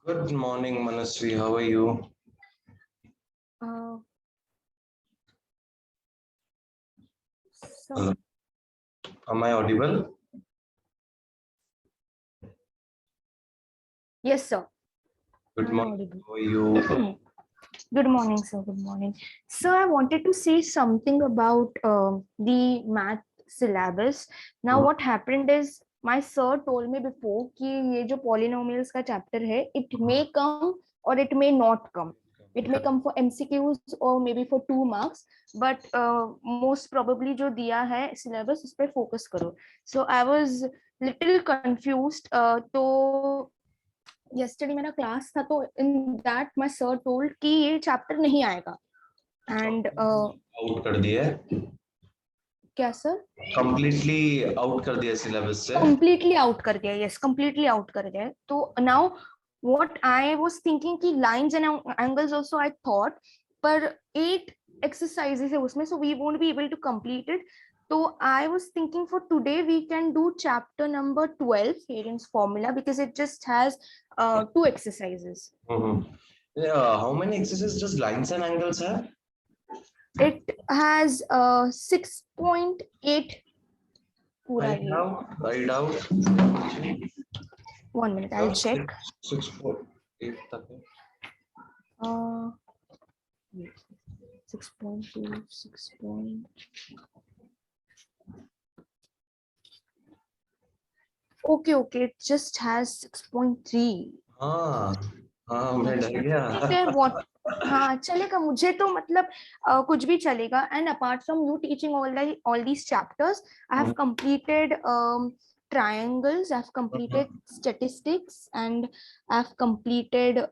Good morning, Manasvi. How are you? Uh, so Hello. Am I audible? yes, sir. Good I'm morning. audible. How are you? Good morning, sir. Good morning. So I wanted to say something about the math syllabus. Now, what happened is my sir told me before कि ये जो polynomials का chapter है, it may come or it may not come. It may come for MCQs or maybe for 2 marks, but most probably जो दिया है syllabus उस पे focus करो. So I was little confused. तो yesterday मेरा क्लास था तो in that my sir told कि ये चैप्टर नहीं आएगा and आउट कर दिया है? क्या सर Completely आउट कर दिया सिलेबस से? completely आउट कर दिया yes completely आउट कर दिया तो now what I was thinking कि lines and angles also I thought पर 8 exercises है उसमें so we won't be able to complete it so I was thinking for today we can do chapter number 12 Hayden's formula because it just has 2 exercises. Yeah, how many exercises does lines and angles have? It has 6.8 पूरा I ये. have. I doubt. 1 minute, I'll check. 6.8 तक है. Uh, 6.2, 6. Okay, it just has 6.3. हाँ, हाँ, मैं डर गया. ठीक है, what? हाँ चलेगा मुझे तो मतलब कुछ भी चलेगा and apart from you teaching all these chapters I have completed triangles, I've completed statistics and I've completed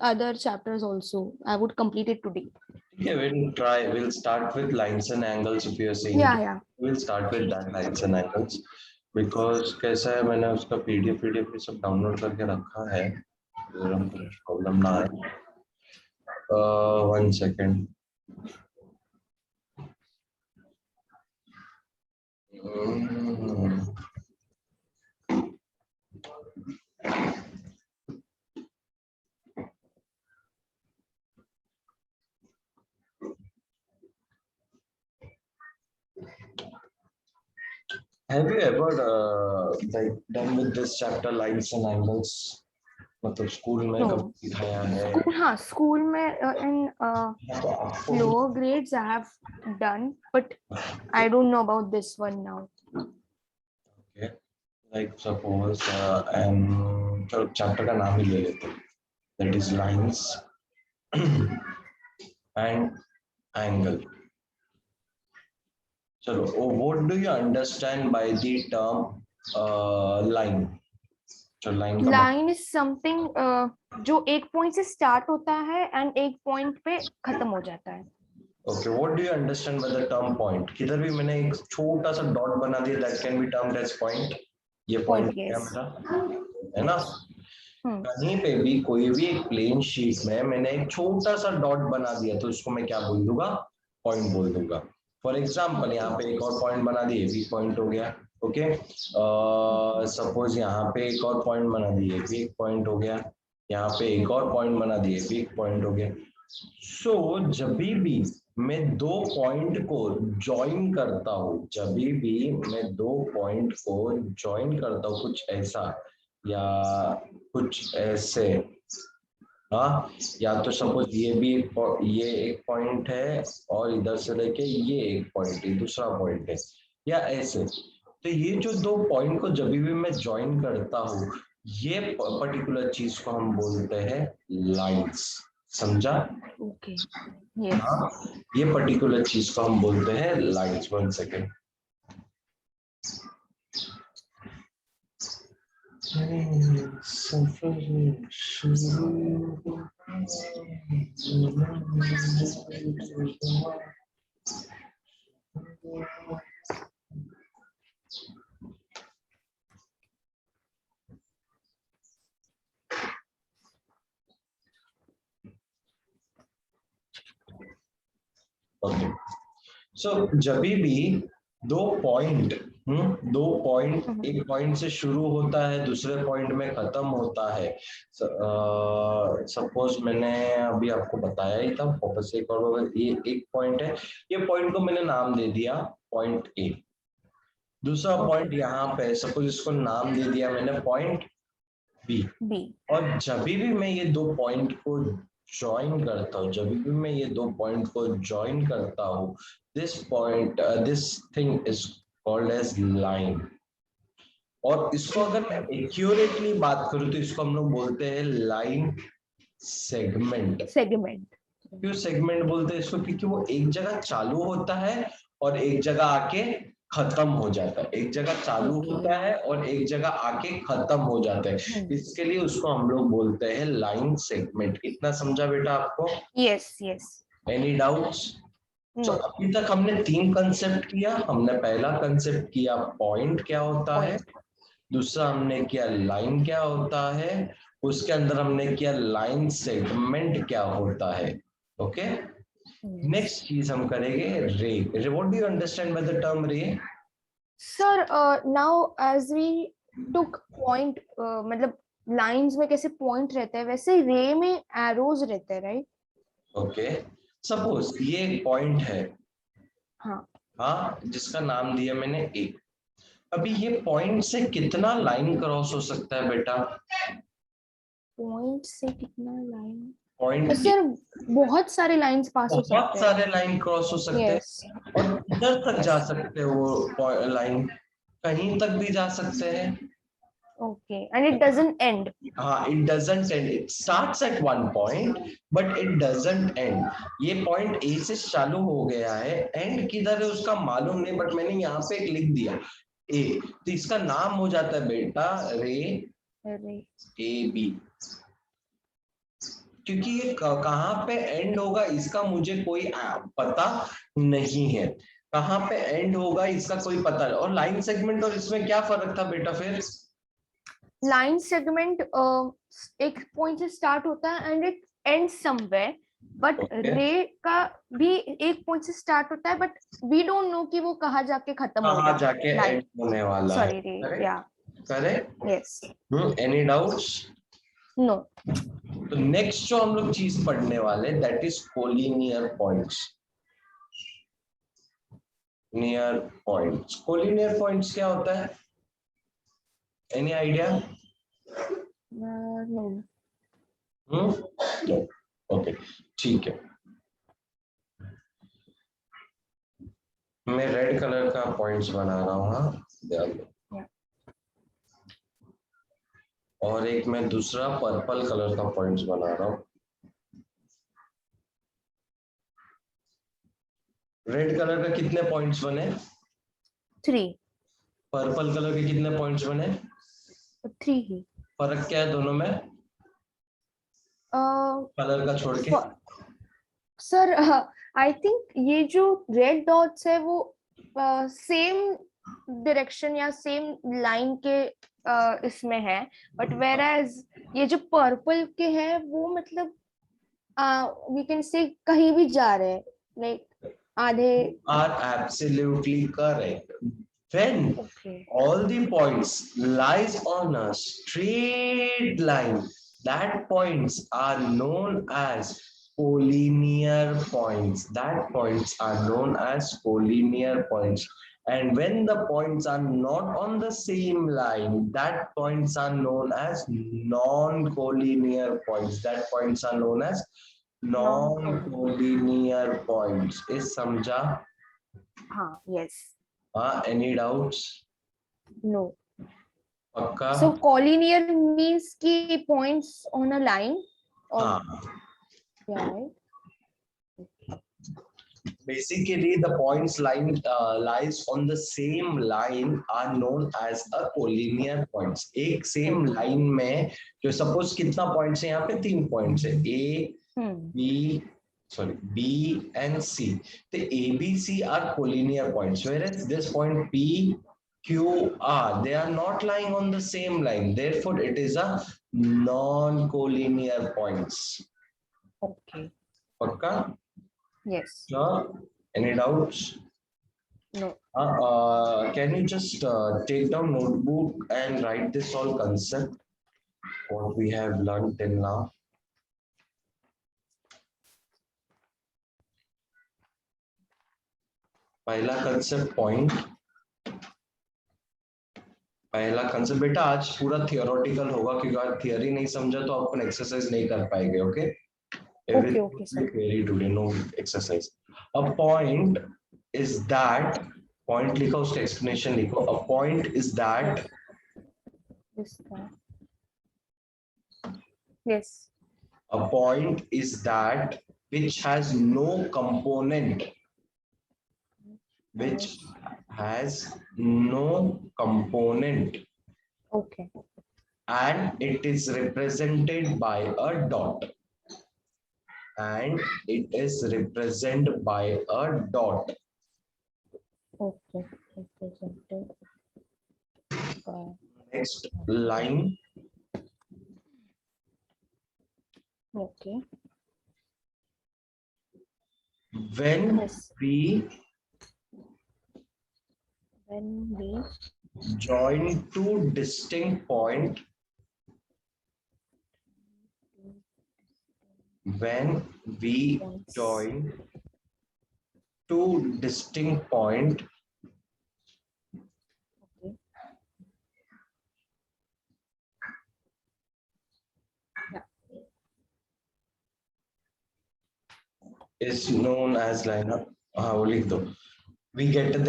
other chapters also. I would complete it today. Okay, we'll try. We'll start with lines and angles if you're saying. Yeah. We'll start with that lines and angles because कैसा है मैंने उसका PDF भी सब download करके रखा है. अगर हमको कुछ प्रॉब्लम ना आए. 1 second. Have you ever like done with this chapter lines and angles? मतलब स्कूल में कब सिखाया है? School में in lower grades I have done but I don't know about this one now. Okay, like suppose चलो chapter का नाम ही ले लेते हैं. That is lines and angle. चलो, what do you understand by the term line? चलो line का Line is something जो एक point से start होता है and एक point पे खत्म हो जाता है. Okay, what do you understand by the term point? किधर भी मैंने एक छोटा सा dot बना दिया, that can be termed as point. ये point क्या Yes. मेरा है ना? कहीं पे भी कोई भी एक प्लेन शीट में मैंने एक छोटा सा डॉट बना दिया तो इसको मैं क्या बोल दूंगा? पॉइंट बोल दूंगा. फॉर एग्जाम्पल यहाँ पे एक और पॉइंट बना दिए, भी पॉइंट हो गया. ओके, सपोज यहाँ पे एक और पॉइंट बना दिए, भी एक पॉइंट हो गया. यहाँ पे एक और पॉइंट बना दिए, भी एक पॉइंट हो गया. सो जब भी मैं दो पॉइंट को ज्वाइन करता हूँ, जब भी मैं दो पॉइंट को ज्वाइन करता हूँ कुछ ऐसा या कुछ ऐसे, हाँ, या तो सपोज ये एक पॉइंट है और इधर से लेके ये एक पॉइंट है, दूसरा पॉइंट है, या ऐसे. तो ये जो दो पॉइंट को जब भी मैं ज्वाइन करता हूँ, ये पर्टिकुलर चीज को हम बोलते हैं लाइंस. समझा? Okay. Yes. हाँ, ये पर्टिकुलर चीज को हम बोलते हैं लाइंस. 1 सेकेंड. ओके, सो जब भी दो पॉइंट एक पॉइंट से शुरू होता है, दूसरे पॉइंट में खत्म होता है। सपोज मैंने अभी आपको बताया ही था, वापस एक और, ये एक पॉइंट है, ये पॉइंट को मैंने नाम दे दिया पॉइंट ए। दूसरा पॉइंट यहाँ पे, सपोज इसको नाम दे दिया मैंने पॉइंट बी। और जब भी मैं ये दो पॉइंट को ज्वाइन करता हूँ, this thing is called as line. और इसको अगर मैं एक्यूरेटली बात करूँ तो इसको हम लोग बोलते हैं लाइन सेगमेंट। क्यों सेगमेंट बोलते हैं इसको? क्योंकि वो एक जगह चालू होता है और एक जगह आके खत्म हो जाता है, एक जगह चालू होता है और एक जगह आके खत्म हो जाता है। इसके लिए उसको हम लोग बोलते हैं लाइन सेगमेंट। इतना समझा बेटा आपको? यस। Any doubts? तो अभी तक हमने 3 कंसेप्ट किया। हमने पहला कंसेप्ट किया पॉइंट क्या होता है, दूसरा हमने किया लाइन क्या होता है, उसके अंदर हमने किया लाइन सेगमेंट क्या होता है। ओके, नेक्स्ट चीज हम करेंगे ray. What do you understand by the term ray? Sir now as we took point, मतलब लाइंस में कैसे पॉइंट रहता है वैसे रे में एरोज रहते हैं, राइट? ओके, सपोज ये एक पॉइंट है, हाँ, जिसका नाम दिया मैंने ए। अभी ये पॉइंट से कितना लाइन क्रॉस हो सकता है बेटा? पॉइंट से कितना लाइन? पॉइंट सर बहुत सारे लाइंस पास हो सकते हैं। बहुत सारे लाइन क्रॉस हो सकते हैं। और किधर तक जा सकते हैं वो लाइन? कहीं तक भी जा सकते हैं। Okay, and it doesn't end. हाँ, it doesn't end, it starts at one point but it doesn't end. ये पॉइंट ए से चालू हो गया है, एंड किधर है उसका मालूम नहीं, बट मैंने यहाँ पे एक लिख दिया ए, तो इसका नाम हो जाता है बेटा रे ए बी। क्योंकि ये कहाँ पे एंड होगा इसका मुझे कोई पता नहीं है, कहाँ पे एंड होगा इसका कोई पता नहीं। और लाइन सेगमेंट और इसमें क्या फर्क था बेटा फिर? लाइन सेगमेंट एक पॉइंट से स्टार्ट होता है and it and somewhere, but रे का भी एक पॉइंट से स्टार्ट होता है, बट वी डोंट नो कि वो कहाँ जाके खत्म होगा, कहाँ जाके एंड होने वाला है। सॉरी रे, या correct? Yes. Any doubts? No. तो नेक्स्ट जो हम लोग चीज पढ़ने वाले, that is collinear points. Near points, collinear points क्या होता है? Any idea? नो। ओके, ठीक है। मैं रेड कलर का पॉइंट्स बना रहा हूँ, हाँ ध्यान दो। और एक मैं दूसरा पर्पल कलर का पॉइंट्स बना रहा हूँ। रेड कलर का कितने पॉइंट्स बने? 3। पर्पल कलर के कितने पॉइंट्स बने? 3 ही। फर्क क्या है दोनों में कलर का छोड़ के? सर आई थिंक ये जो रेड डॉट्स है वो सेम डायरेक्शन या सेम लाइन के इसमें है, बट वेयर एज ये जो पर्पल के हैं वो मतलब वी कैन से कहीं भी जा रहे हैं, लाइक आधे। Are absolutely correct. When all the points lies on a straight line, that points are known as collinear points. That points are known as collinear points. And when the points are not on the same line, that points are known as non-collinear points. That points are known as non-collinear points. Is समझा? हाँ, yes. Any doubts? No. पक्का? So collinear means कि points on a line. Or... yeah, right. Basically, the points line lies on the same line are known as a collinear points. एक same line में जो suppose कितना points है यहाँ पे? 3 points है, B and C. The A, B, C are collinear points, whereas this point P, Q, R, they are not lying on the same line. Therefore, it is a non-collinear points. Okay. Pakka? Yes. Sure. Any doubts? No. Can you just take down notebook and write this all concept what we have learned till now? पहला concept point, पहला concept बेटा आज पूरा theoretical होगा क्योंकि आज theory नहीं समझा तो अपन एक्सरसाइज नहीं कर पाएंगे. Okay Okay, sir. very today no exercise. A point is that, point लिखो उसका explanation लिखो. A point is that, Yes. a point is that which has no component, which has no component, Okay. and it is represented by a dot, and it is represented by a dot. Okay. Represented by. Next line. Okay. When Yes. we join two distinct points, when we join two distinct points, Okay. Yeah. is known as line. वो लिख दो. We get a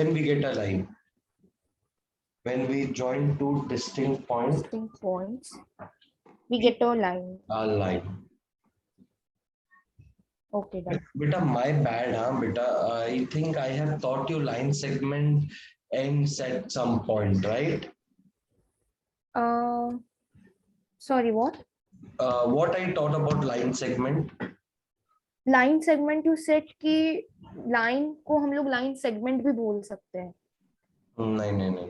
line. When we join two distinct points, we get a line. A line. Okay, done. Beta, my bad, huh? Beta, I think I have taught you line segment ends at some point, right? Sorry, what? What I taught about line segment? Line segment, you said कि line को हम लोग line segment भी बोल सकते हैं. नहीं.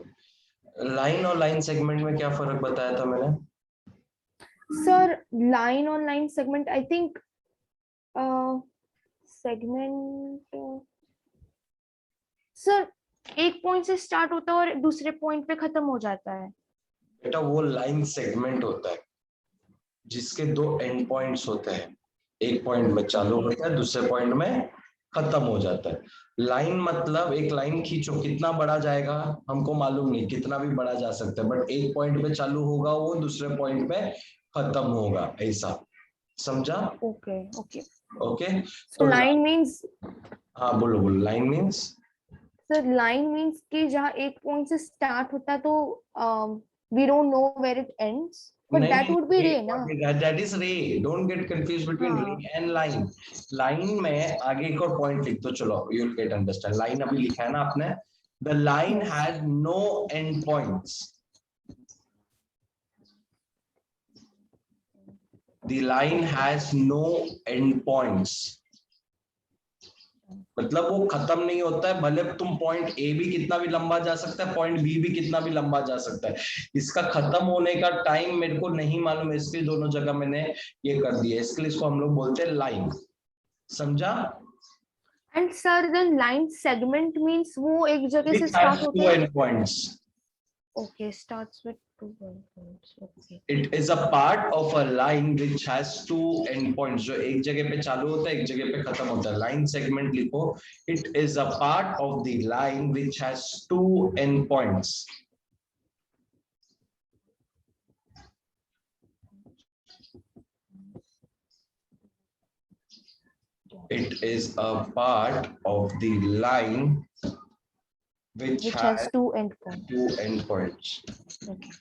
Line और लाइन सेगमेंट में क्या फर्क बताया था मैंने? Sir, line और line segment, I think segment. Sir, एक पॉइंट से स्टार्ट होता है और दूसरे पॉइंट पे खत्म हो जाता है. बेटा वो लाइन सेगमेंट होता है जिसके दो एंड पॉइंट्स होते हैं. एक पॉइंट में चालू होता है, दूसरे पॉइंट में खत्म हो जाता है. लाइन मतलब एक लाइन खींचो, कितना बड़ा जाएगा हमको मालूम नहीं, कितना भी बड़ा जा सकता है, बट एक पॉइंट पे चालू होगा वो, दूसरे पॉइंट पे खत्म होगा, ऐसा. समझा? ओके. So line means. हाँ बोलो. Line means. Sir line means कि जहाँ एक पॉइंट से स्टार्ट होता है तो we don't know where it ends, but that would be ray ना. That is ray. Don't get confused between ray and line. line में आगे एक और पॉइंट लिख दो, चलो you'll get understand. line अभी लिखा है ना आपने. The line has no end points. The line has no end points. मतलब वो खत्म नहीं होता है, भले तुम पॉइंट ए भी कितना भी लंबा जा सकता है, पॉइंट बी भी कितना भी लंबा जा सकता है. इसका खत्म होने का टाइम मेरे को नहीं मालूम है, इसलिए दोनों जगह मैंने ये कर दिया. इसके लिए इसको हम लोग बोलते हैं लाइन. समझा? And sir then line segment means वो एक जगह से स्टार्ट होता है. Points. Okay, starts with 2 points. Okay. It is a part of a line which has 2 end points. जो एक जगह पे चालू होता है, एक जगह पे खत्म होता है. लाइन सेगमेंट लिखो. It is a part of the line which has 2 end points. It is a part of the line which has 2 endpoints. 2 endpoints. Okay.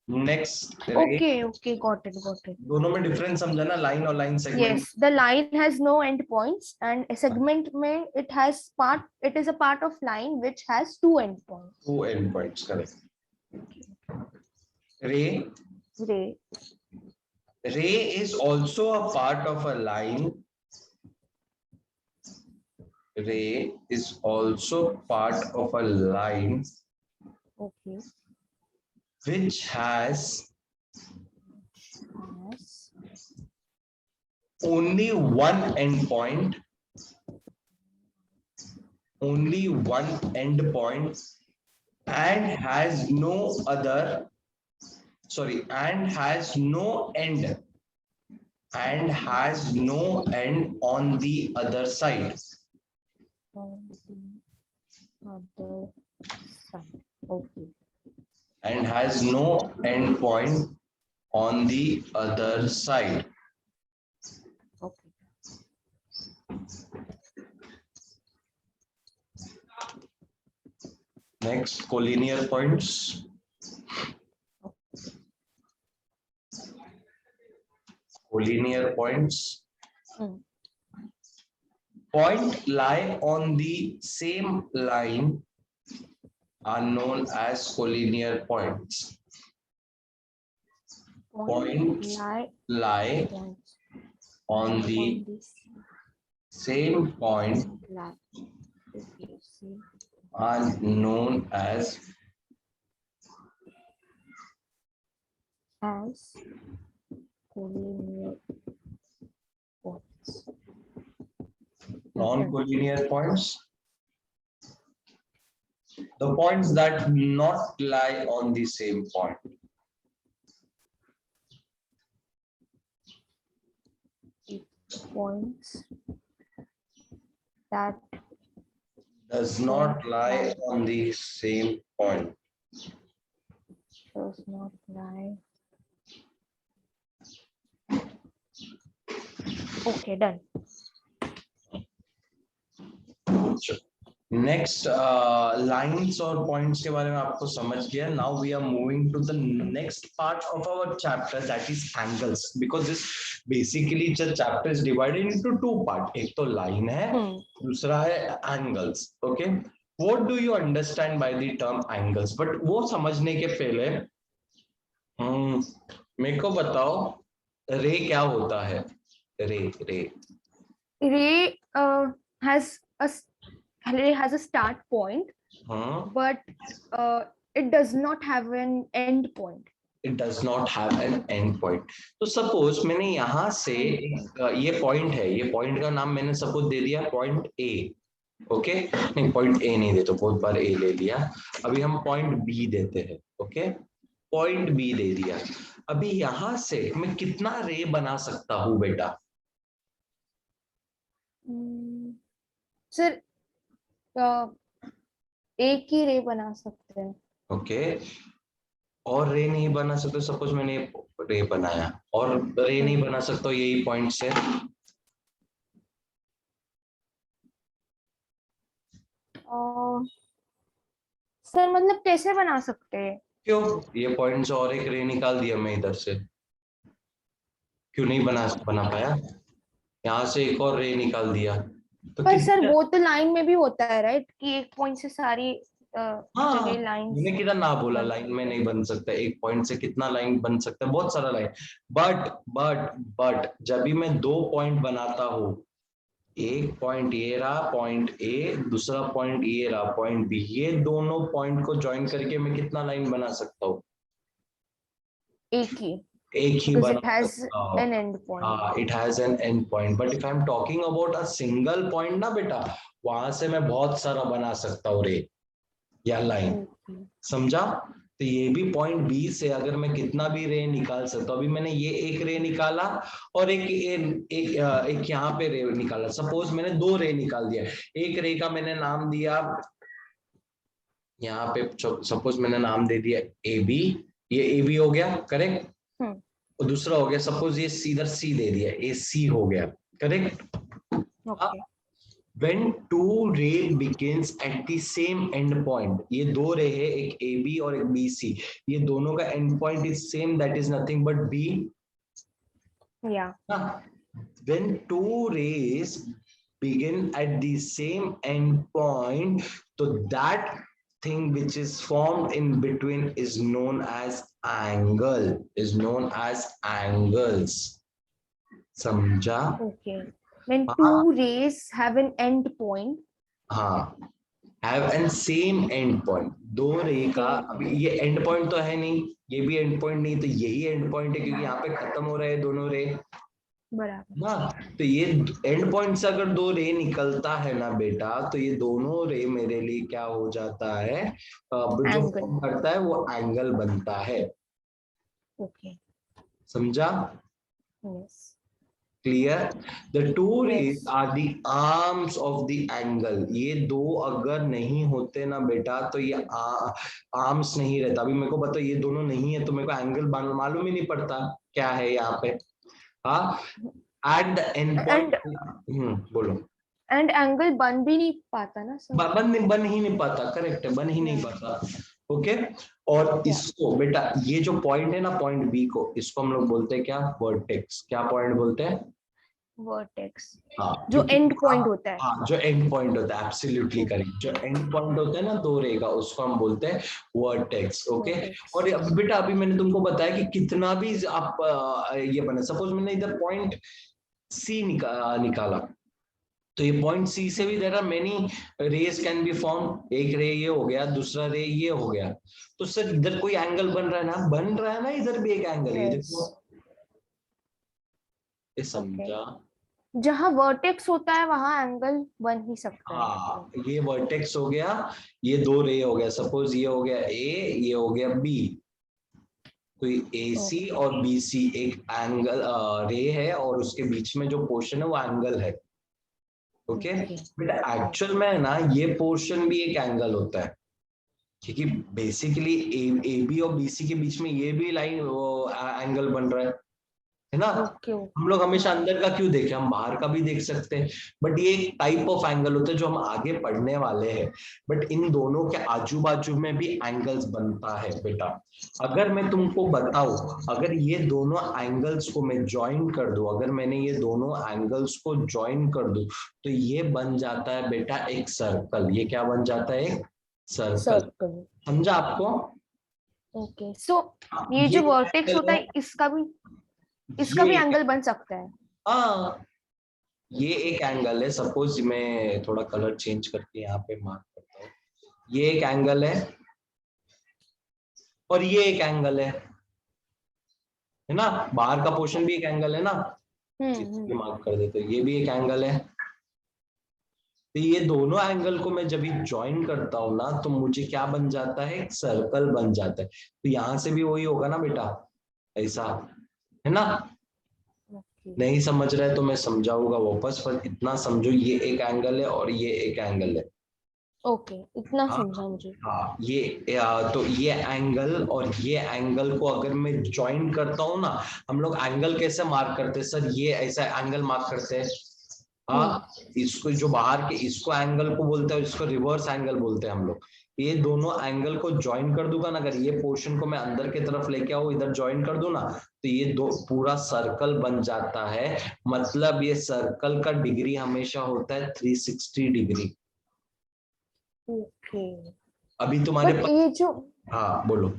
Next. Okay, got it. दोनों में डिफरेंस समझा ना, लाइन और line segment. Yes, the line has no endpoints, and a segment में it is a part of line which has 2 endpoints. 2 endpoints, correct. Ray is also a part of a line. Ray is also part of a line. Okay. Which has only one endpoint. only one end point and has no other, and has no end, on the other side. On the other side. Okay. And has no end point on the other side. Okay. Next, collinear points. Collinear points. Point lie on the same line are known as collinear points. Points lie on the same point are known as collinear points. Non-collinear points. The points that do not lie on the same point. Points that does not lie on the same point. Does not lie. Okay, done. Next, lines और points के बारे में आपको समझ गया. Now we are moving to the next part of our chapter, that is angles, because this basically the chapter is divided into two parts. एक तो line है, दूसरा है angles. Okay, what do you understand by the term angles? But वो समझने के पहले मेरे को बताओ रे क्या होता है. रे has a start point, but it does not have an end point. It does not have an end point. तो suppose मैंने यहाँ से ये point है, ये point का नाम मैंने suppose दे दिया point A. ओके, नहीं point A नहीं देते, बहुत बार A ले लिया. अभी हम point B देते हैं. ओके, point B दे दिया. अभी यहाँ से मैं कितना रे बना सकता हूँ बेटा? सर एक ही रे बना सकते हैं. ओके, और रे नहीं बना सकते. सपोज मैंने रे बनाया और रे नहीं बना सकता यही पॉइंट से. सर मतलब कैसे बना सकते हैं? क्यों, ये पॉइंट से और एक रे निकाल दिया मैं इधर से. क्यों नहीं बना पाया? यहाँ से एक और रे निकाल दिया. तो पर सर वो तो लाइन में भी होता है राइट, कि एक पॉइंट से सारी जगह लाइन. मैंने कितना ना बोला लाइन में नहीं बन सकता. एक पॉइंट से कितना लाइन बन सकता है? बहुत सारा लाइन. बट जब भी मैं दो पॉइंट बनाता हूँ, एक पॉइंट ये रहा पॉइंट ए, दूसरा पॉइंट ये रहा पॉइंट बी, ये दोनों पॉइंट को ज्वाइन करके मैं कितना लाइन बना सकता हूँ? एक ही because it has an end point. It has an end point. But if I'm talking about a single point ना बेटा, वहां से मैं बहुत सारा बना सकता हूँ रे या लाइन. समझा? तो ये भी पॉइंट बी से अगर मैं कितना भी रे निकाल सकता हूँ. अभी मैंने ये एक रे निकाला और एक यहाँ पे रे निकाला. सपोज मैंने दो रे निकाल दिया. एक रे का मैंने नाम दिया, यहाँ पे सपोज मैंने नाम दे दिया ए बी. ये ए बी हो गया, करेक्ट. और दूसरा हो गया सपोज ये इधर सी दे दिया, ए सी हो गया, correct. When two ray begins at the same end point, ये दो रे है, एक ए बी और एक बी सी, ये दोनों का end point is same, that is nothing but B. When two rays begin at the same end point, so that thing which is formed in between is known as angle, समझा? Okay. When two rays have an end point, have an same end point. दो रे का, अभी ये end point तो है नहीं, ये भी end point नहीं, तो यही end point है क्योंकि यहाँ पे खत्म हो रहे हैं दोनों रे. बराबर। ना। तो ये एंड पॉइंट से अगर दो रे निकलता है ना बेटा, तो ये दोनों रे मेरे लिए क्या हो जाता है, जो एंगल। form करता है वो एंगल बनता है। ओके। समझा? Yes. Clear? The two rays yes. Are the arms of the angle. ये दो अगर नहीं होते ना बेटा, तो ये आर्म्स नहीं रहता। अभी मेरे को बताओ, ये दोनों नहीं है तो मेरे को एंगल मालूम ही नहीं पड़ता क्या है यहाँ पे। हाँ, at the end and point. बोलो। एंड एंगल बन भी नहीं पाता ना सर। बन ही नहीं पाता, करेक्ट है, बन ही नहीं पाता। ओके। और या इसको बेटा, ये जो पॉइंट है ना, पॉइंट बी को, इसको हम लोग बोलते हैं क्या, वर्टेक्स। क्या पॉइंट बोलते हैं? वर्टेक्स, हाँ, जो क्योंकि एंड पॉइंट होता है। हाँ, जो एंड पॉइंट होता है, एब्सोल्युटली ओके। करेक्ट। जो एंड पॉइंट होता है ना दो रे का, उसको हम बोलते हैं वर्टेक्स। ओके। वर्टेक्स। और अब बेटा, अभी मैंने तुमको बताया कि कितना भी आप ये बने, सपोज मैंने इधर पॉइंट सी निकाला, तो ये पॉइंट सी से भी there are many rays can be form. एक रे ये हो गया, दूसरा रे ये हो गया, तो सर इधर कोई एंगल बन रहा है ना, बन रहा है ना, इधर भी एक एंगल है, ये यस। देखो। ये ओके। समझा? जहाँ वर्टेक्स होता है वहां एंगल बन ही सकता है। हाँ, ये वर्टेक्स हो गया, ये दो रे हो गया। सपोज ये हो गया ए, ये हो गया बी, तो ए सी ओके। और बी सी एक एंगल रे है, और उसके बीच में जो पोर्शन है वो एंगल है। ओके। ओके। बेटा एक्चुअल में ना ये पोर्शन भी एक एंगल होता है, क्योंकि बेसिकली ए बी और बी सी के बीच में ये भी लाइन एंगल बन रहा है ना। ओके। हम लोग हमेशा हाँ। अंदर का क्यों देखें, हम बाहर का भी देख सकते हैं, बट ये एक टाइप ऑफ एंगल होता है जो हम आगे पढ़ने वाले हैं। बट इन दोनों के आजू बाजू में भी एंगल्स बनता है बेटा। अगर मैं तुमको बताऊं, अगर ये दोनों एंगल्स को मैं ज्वाइन कर दूं, अगर मैंने ये दोनों एंगल्स को ज्वाइन कर दूं, तो ये बन जाता है बेटा एक सर्कल। ये क्या बन जाता है? एक सर्कल। सर्कल। समझा आपको? ओके। सो ये ये जो वर्टेक्स एंगल होता है, है इसका ये भी एंगल बन सकता है। हाँ, ये एक एंगल है। सपोज मैं थोड़ा कलर चेंज करके यहाँ पे मार्क करता हूँ। ये एक एंगल है, और ये एक एंगल है ना। बाहर का पोर्शन भी एक एंगल है ना। ये हम्म। मार्क कर देते, ये भी एक एंगल है। तो ये दोनों एंगल को मैं जब ज्वाइन करता हूँ ना, तो मुझे क्या बन जाता है? एक सर्कल बन जाता है। तो यहाँ से भी वही होगा ना बेटा, ऐसा, है ना। ओके। नहीं समझ रहा है तो मैं समझाऊंगा वापस, पर इतना समझो, ये एक एंगल है और ये एक एंगल है। ओके, इतना हाँ, समझा मुझे। हाँ, तो ये एंगल और ये एंगल को अगर मैं ज्वाइन करता हूँ ना, हम लोग एंगल कैसे मार्क करते हैं सर? ये ऐसा एंगल मार्क करते हैं। हम्म। हाँ, इसको जो बाहर के, इसको एंगल को बोलते हैं, इसको रिवर्स एंगल बोलते हैं हम लोग। ये दोनों एंगल को ज्वाइन कर दूंगा ना, अगर ये पोर्शन को मैं अंदर की तरफ लेके आऊं, इधर ज्वाइन कर दूं ना, तो ये दो पूरा सर्कल बन जाता है। मतलब ये सर्कल का डिग्री हमेशा होता है 360 डिग्री। ओके। अभी तुम्हारे बट पास, हाँ बोलो।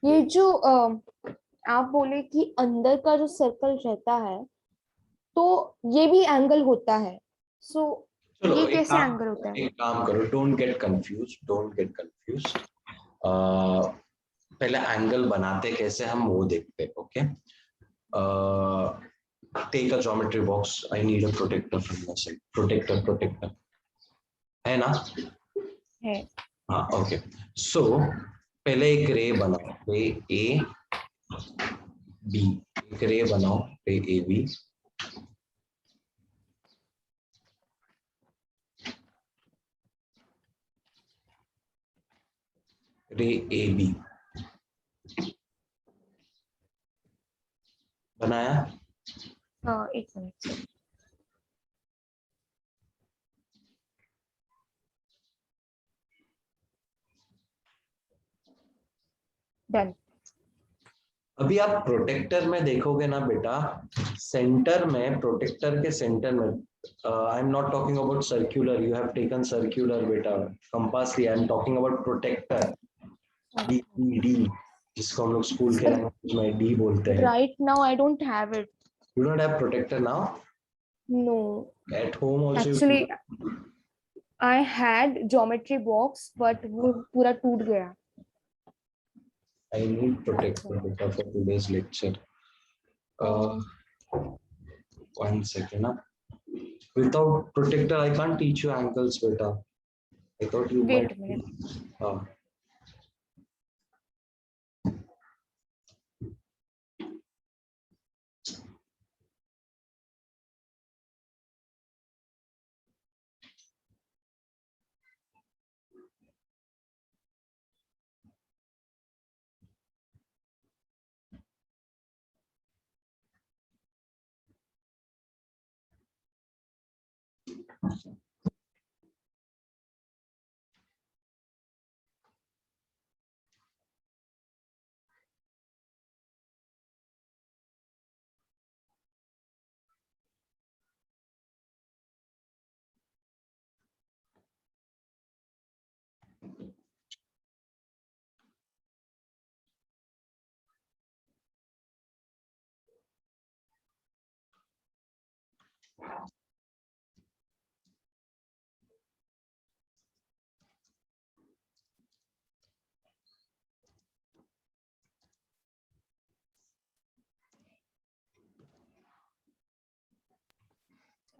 ये जो आप बोले कि अंदर का जो सर्कल रहता है तो ये भी एंगल होता है। सो चलो ये कैसे एंगल होता है? एक काम करो, don't get confuse, don't get confuse. पहले एंगल बनाते कैसे हम वो देखते, okay. Take a geometry box, I need a protector from my side. Protector है ना। है। हाँ, ओके। सो पहले एक रे बनाओ, रे ए बी। एक रे बनाओ, रे ए बी। रे ए बी बनाया। एक मिनट सर। डन। अभी आप प्रोटेक्टर में देखोगे ना बेटा, सेंटर में, प्रोटेक्टर के सेंटर में, I am not talking about circular, you have taken circular बेटा, कंपास लिया। I am talking about protector, D D, जिसको हम लोग स्कूल के लैंग्वेज में डी बोलते हैं। Right now I don't have it. You don't have protector now? No, at home actually also? I had geometry box but वो पूरा टूट गया। I need That's why. Protector बेटा for today's lecture. 1 second. Huh? Without protector, I can't teach you ankles, beta. I thought you Wait might. a minute.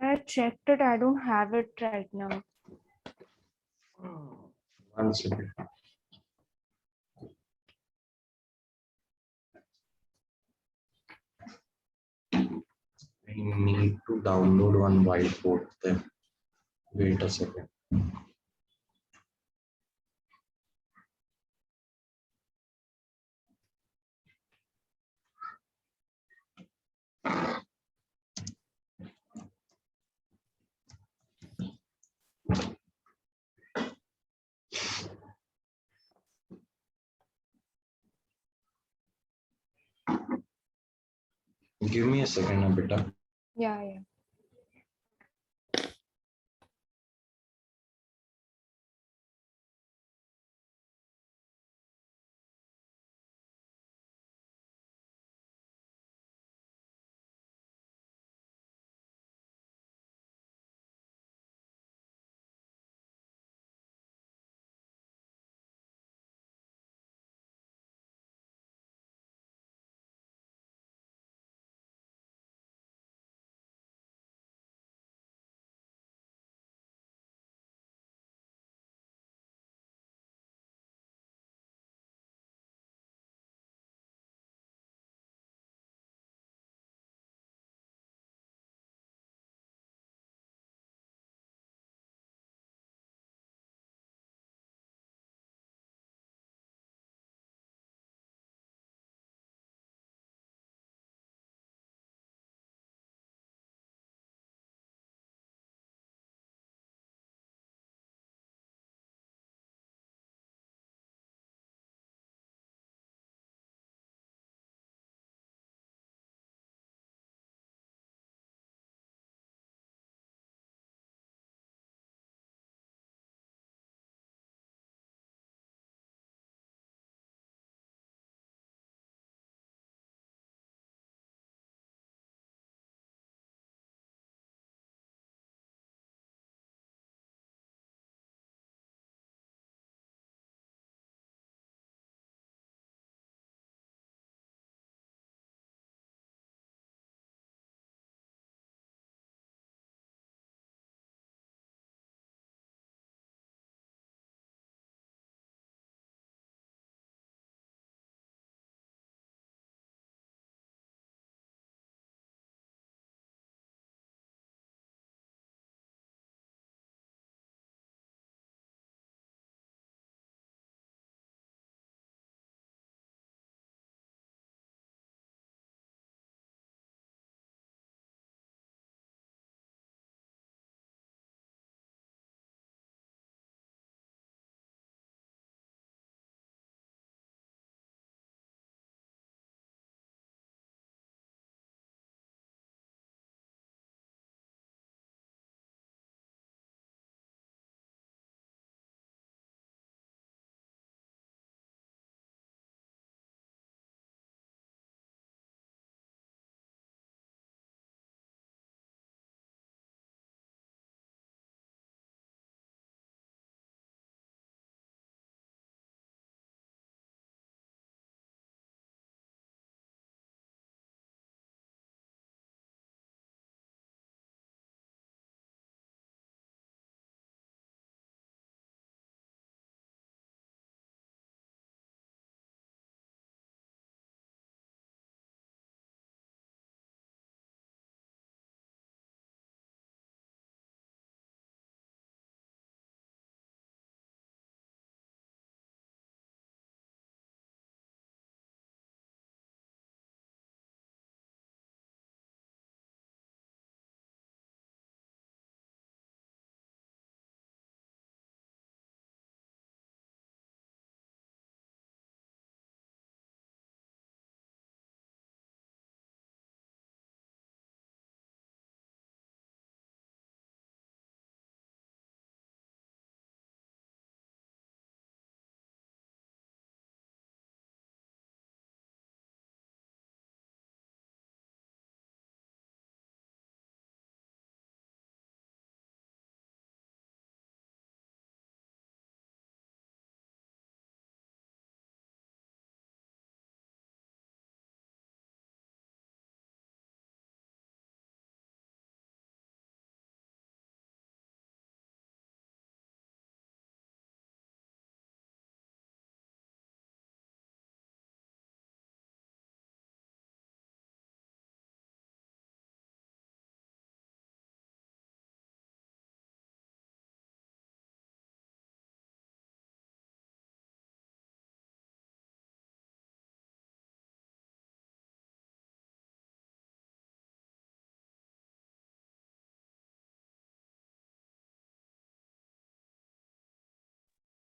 I checked it. I don't have it right now. 1 second. I need to download one whiteboard there. Wait a second. Give me a second, beta. Yeah.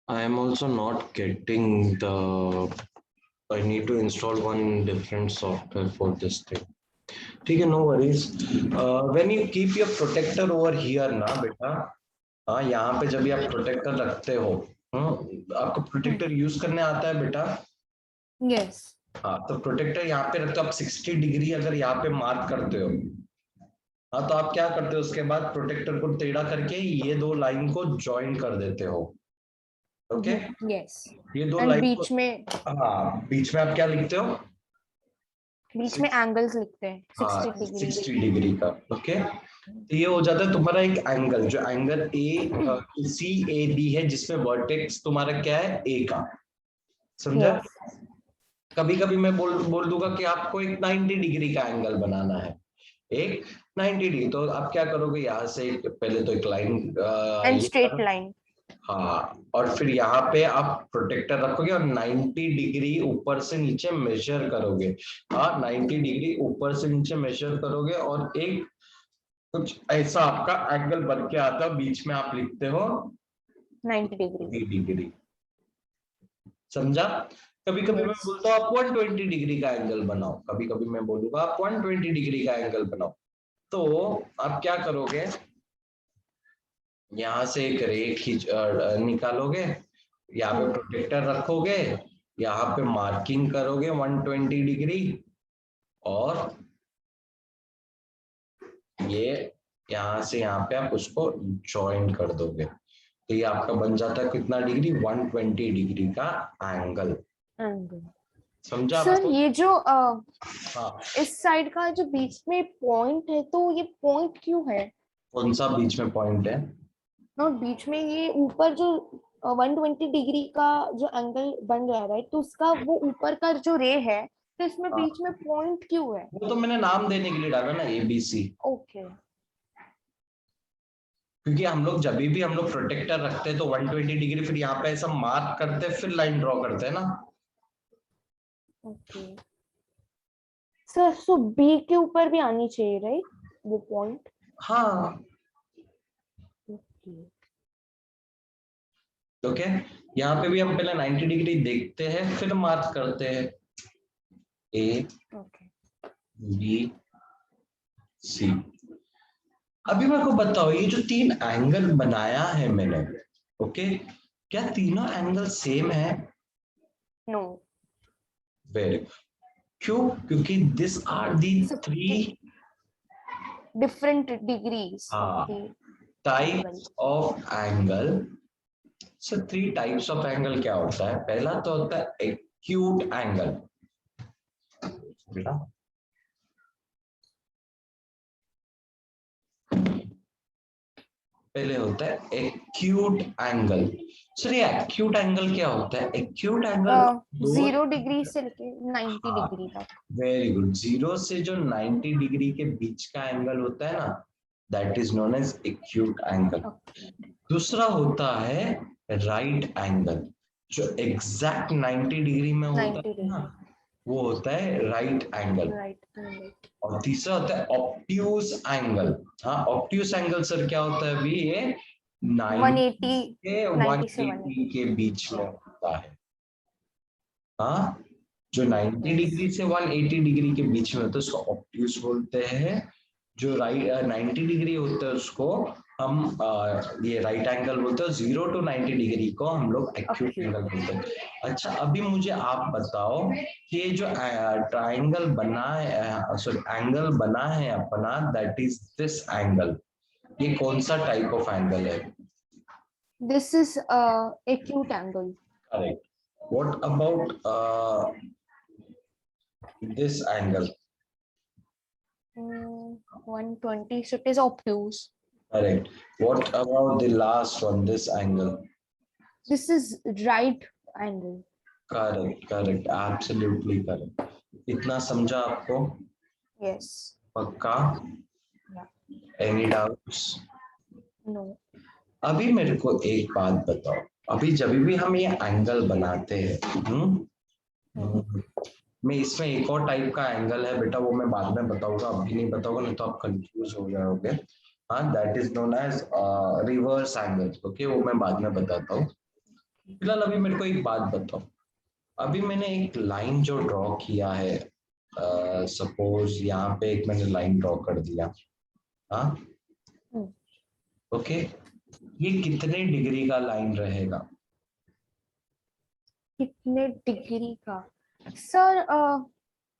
I am also not getting the. I need to install one different software for this thing. ठीक है, no worries. When you keep your protector over here ना बेटा, हाँ यहाँ पे जब भी आप प्रोटेक्टर रखते हो, आपको प्रोटेक्टर यूज करने आता है बेटा? यस. हाँ, तो प्रोटेक्टर यहाँ पे रखते हो आप 60 डिग्री अगर यहाँ पे मार्क करते हो, हाँ तो आप क्या करते हो उसके बाद प्रोटेक्टर को टेढ़ा करके ये दो लाइन को ज्वाइन कर देते हो. Okay, yes. ये दो एंड लाइन बीच को, में, हाँ बीच में आप क्या लिखते हो? बीच में एंगल्स लिखते हैं 60 हाँ डिग्री. 60 डिग्री का. ओके, तो ये हो जाता है तुम्हारा एक एंगल, जो angle A C A B है, जिसमें वर्टेक्स तुम्हारा क्या है? ए का. समझा? Yes. कभी कभी मैं बोल दूंगा कि आपको एक 90 डिग्री का एंगल बनाना है, एक 90 डिग्री, तो आप क्या करोगे? यहाँ से पहले तो एक लाइन एंड स्ट्रेट लाइन. हाँ, और फिर यहाँ पे आप प्रोटेक्टर रखोगे और 90 डिग्री ऊपर से नीचे मेजर करोगे. हाँ, 90 डिग्री ऊपर से नीचे मेजर करोगे और एक कुछ ऐसा आपका एंगल बन के आता है, बीच में आप लिखते हो 90 डिग्री. समझा? कभी कभी मैं Yes. बोलता हूँ आप 120 डिग्री का एंगल बनाओ, कभी कभी मैं बोलूंगा आप 120 डिग्री का एंगल बनाओ. तो आप क्या करोगे? यहाँ से एक रे खींच निकालोगे, यहाँ पे प्रोटेक्टर रखोगे, यहाँ पे मार्किंग करोगे 120 डिग्री, और ये यहाँ से यहाँ पे आप उसको ज्वाइन कर दोगे, तो ये आपका बन जाता है कितना डिग्री? 120 डिग्री का एंगल. समझा सर आपको? ये जो हाँ, इस साइड का जो बीच में पॉइंट है, तो ये पॉइंट क्यों है? कौन सा बीच में पॉइंट है? नॉट बीच में, ये ऊपर जो 120 डिग्री का जो एंगल बन रहा है, राइट, तो उसका वो ऊपर का जो रे है, तो इसमें हाँ, बीच में पॉइंट क्यों है? वो तो मैंने नाम देने के लिए डाला ना, ABC. ओके. क्योंकि हम लोग जब भी हम लोग प्रोटेक्टर रखते हैं तो 120 डिग्री फिर यहाँ पे ऐसा मार्क करते हैं, फिर लाइन ड्रॉ करते हैं ना. ओके सर, सो बी के ऊपर भी आनी चाहिए, राइट, वो पॉइंट? हाँ. ओके, यहाँ पे भी हम पहले 90 डिग्री देखते हैं, फिर मार्क करते हैं A, B, C. अभी मेरे को बताओ, ये जो तीन एंगल बनाया है मैंने, ओके, क्या तीनों एंगल सेम है? नो. वेरी. क्यों? क्योंकि this are the three different degrees types of angle. So 3 types of angle क्या होता है? पहला तो होता है एक्यूट एंगल. बेटा पहले होता है एक्यूट एंगल. चलिए, एक्यूट एंगल क्या होता है? एक्यूट एंगल 0 डिग्री से लेके 90 डिग्री तक. Very good. 0 से जो 90 डिग्री के बीच का एंगल होता है ना, that is known as acute angle. दूसरा होता है राइट एंगल, जो एग्जैक्ट 90 डिग्री में होता है ना, वो होता है राइट एंगल. और तीसरा होता है ऑब्ट्यूज एंगल. हाँ, ऑब्ट्यूज एंगल सर क्या होता है? अभी ये 90 के 180 के बीच में होता है. हाँ, जो 90 डिग्री से 180 डिग्री के बीच में होता है उसको ऑब्ट्यूज बोलते हैं. जो राइट 90 डिग्री होता है उसको हम ये राइट एंगल बोलते हैं. 0 to 90 डिग्री को हम लोग एक्यूट एंगल बोलते हैं. अच्छा, अभी मुझे आप बताओ कि ये जो ट्राइंगल बना है, सॉरी एंगल बना है अपना, दैट इज दिस एंगल, ये कौन सा टाइप ऑफ एंगल है? This is acute angle. Correct. What about this angle? 120, so it is obtuse. Correct. What about the last one, this angle? This is right angle. Correct, absolutely correct. इतना समझा आपको? Yes. पक्का? Yeah. Any doubts? No. अभी मेरे को एक बात बताओ, अभी जब भी हम ये एंगल बनाते हैं, मैं इसमें एक और टाइप का एंगल है बेटा, वो मैं बाद में बताऊंगा, अभी नहीं बताऊंगा, नहीं तो आप कंफ्यूज हो जाओगे. हाँ, that is known as reverse angle. Okay, वो मैं बाद में बताता हूँ. फिलहाल अभी मेरे को एक बात बताओ, अभी मैंने एक लाइन जो ड्रॉ किया है, सपोज यहाँ पे एक मैंने लाइन ड्रॉ कर दिया, हाँ ओके, ये कितने डिग्री का लाइन रहेगा? कितने डिग्री का? Sir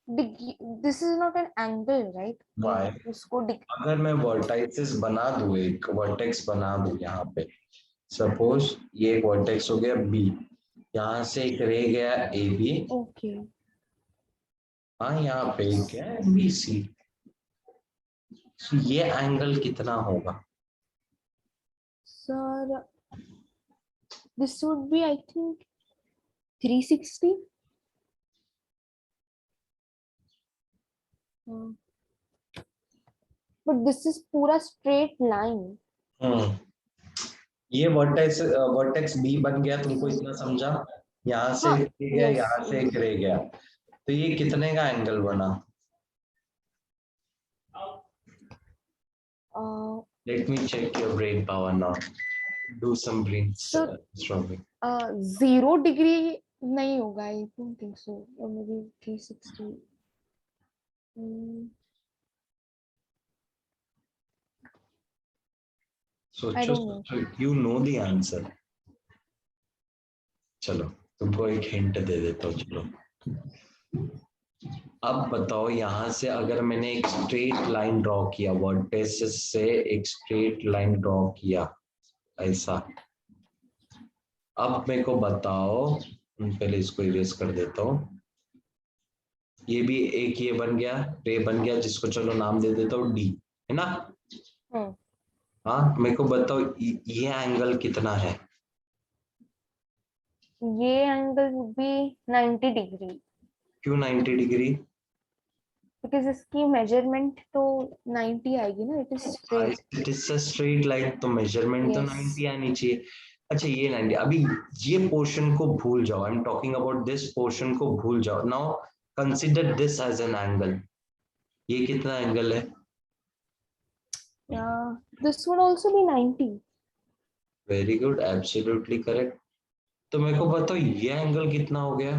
this is not an angle right? Why? उसको अगर मैं वर्टाइसिस बना दूं, एक वर्टेक्स बना दूं यहाँ पे, सपोज ये एक वर्टेक्स हो गया बी, यहाँ से एक रह गया ए बी, ओके हाँ यहाँ पे एक है बी सी, ये एंगल कितना होगा? Sir this would be I think 360. But this is पूरा स्ट्रेट लाइन. ये वर्टेक्स वर्टेक्स बी बन गया, तुमको इतना समझा? यहाँ से हाँ, एक रह गया, yes, यहाँ से एक रह गया, तो ये कितने का एंगल बना? Let me check your brain power now. Do some brainstorming. 0 degree नहीं होगा, आई डोंट थिंक सो, और may be 360. I don't know. सोचो, you know the answer. चलो तुमको एक हिंट दे देता हूँ, चलो अब बताओ, यहाँ से अगर मैंने एक स्ट्रेट लाइन ड्रॉ किया, वर्टेक्स से एक स्ट्रेट लाइन ड्रॉ किया ऐसा, अब मेरे को बताओ, पहले इसको इरेज कर देता हूँ, ये भी एक ये बन गया, रे बन गया, जिसको चलो नाम दे देता हूँ डी, है ना? हाँ मेरे को बताओ ये एंगल कितना है? ये एंगल would be 90 डिग्री. क्यों 90 डिग्री? बिकॉज इसकी मेजरमेंट तो 90 आएगी ना, it is straight. It is a straight line, तो मेजरमेंट तो Yes. 90 आनी चाहिए। अच्छा ये 90, अभी ये पोर्शन को भूल जाओ, I am talking about this portion को भूल जाओ, now consider this as an angle, ये कितना एंगल है? This would also be 90. Very good, absolutely correct. तो मेरे को बताओ ये एंगल कितना हो गया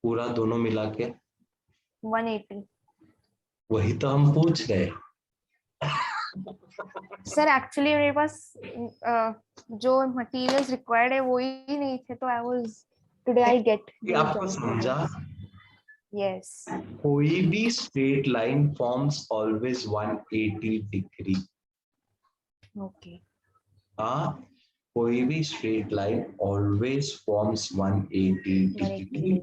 पूरा दोनों मिला के? 180. वही तो हम पूछ रहे। सर एक्चुअली मेरे पास जो मटेरियल्स रिक्वायर्ड है वो ही नहीं थे, तो I was today I get. आपको समझा? यस. कोई भी straight line forms always 180 degree. Okay. हाँ, कोई भी straight line always forms 180 degree,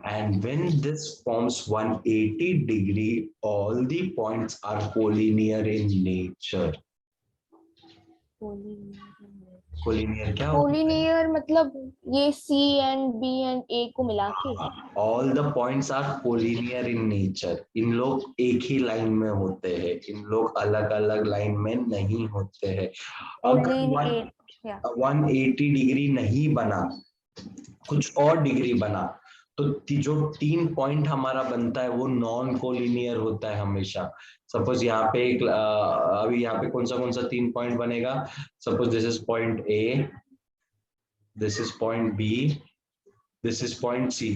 and when this forms 180 degree, all the points are collinear in nature. Collinear क्या होता है? कोलिनियर मतलब ये C and B and A को मिला के. All the points are collinear in nature. इन लोग एक ही लाइन में होते हैं, इन लोग अलग अलग लाइन में नहीं होते हैं। अगर 180 डिग्री नहीं बना, कुछ और डिग्री बना, तो जो 3 पॉइंट हमारा बनता है वो नॉन कोलिनियर होता है हमेशा। सपोज यहाँ पे एक अभी यहाँ पे कौन सा 3 पॉइंट बनेगा? Suppose this is point A, this is point B, this is point C,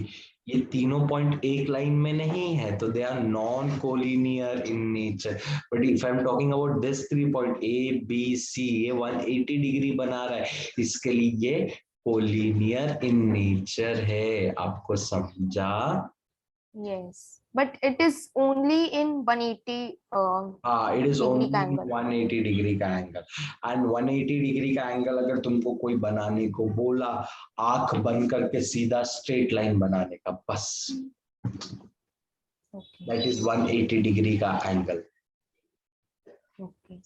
ये तीनों पॉइंट एक लाइन में नहीं है, तो they are non collinear in nature. But if I am talking about this 3 point A B C, ये 180 degree बना रहा है, इसके लिए ये कोलिनियर इन नेचर है। आपको समझा? Yes, but it is only in 180. हाँ, इट इज ओनली 180 डिग्री का एंगल। एंड 180 डिग्री का एंगल अगर तुमको कोई बनाने को बोला, आंख बंद करके सीधा स्ट्रेट लाइन बनाने का, बस दैट इज 180 डिग्री का एंगल।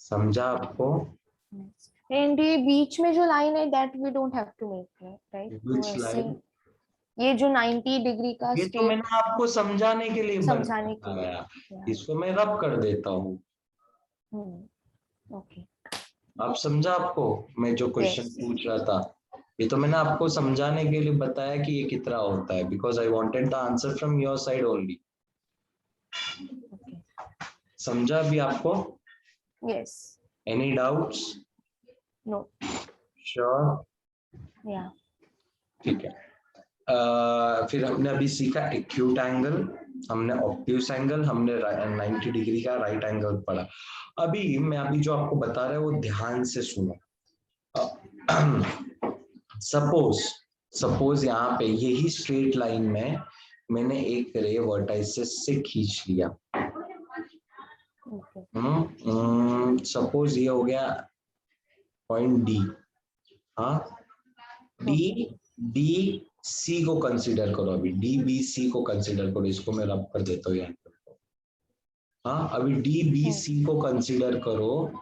समझा आपको? एंड ये बीच में जो लाइन है that we don't have to make, right? ये जो 90 डिग्री का ये तो मैंने आपको समझाने के लिए समझाने के लिए, इसको मैं रब कर देता हूँ। ओके, आप समझा? आपको मैं जो क्वेश्चन पूछ रहा था, ये तो मैंने आपको समझाने के लिए बताया कि ये कितना होता है, because I wanted the answer from your side only. समझा अभी आपको? Yes. Any doubts? No. Sure? Yeah. ठीक है। फिर हमने अभी सीखा एक्यूट एंगल, हमने ऑब्ट्यूस एंगल, हमने 90 डिग्री का राइट एंगल पढ़ा। अभी मैं अभी जो आपको बता रहा हूँ वो ध्यान से सुनो। सपोज यहाँ पे यही स्ट्रेट लाइन में मैंने एक रे वर्टाइसिस से खींच लिया। सपोज ये हो गया पॉइंट डी। हाँ, डी डी सी को कंसीडर करो, अभी डी बी सी को कंसीडर करो, इसको मैं रब कर देता हूँ यहाँ पे। हाँ, अभी डी बी सी को कंसीडर करो।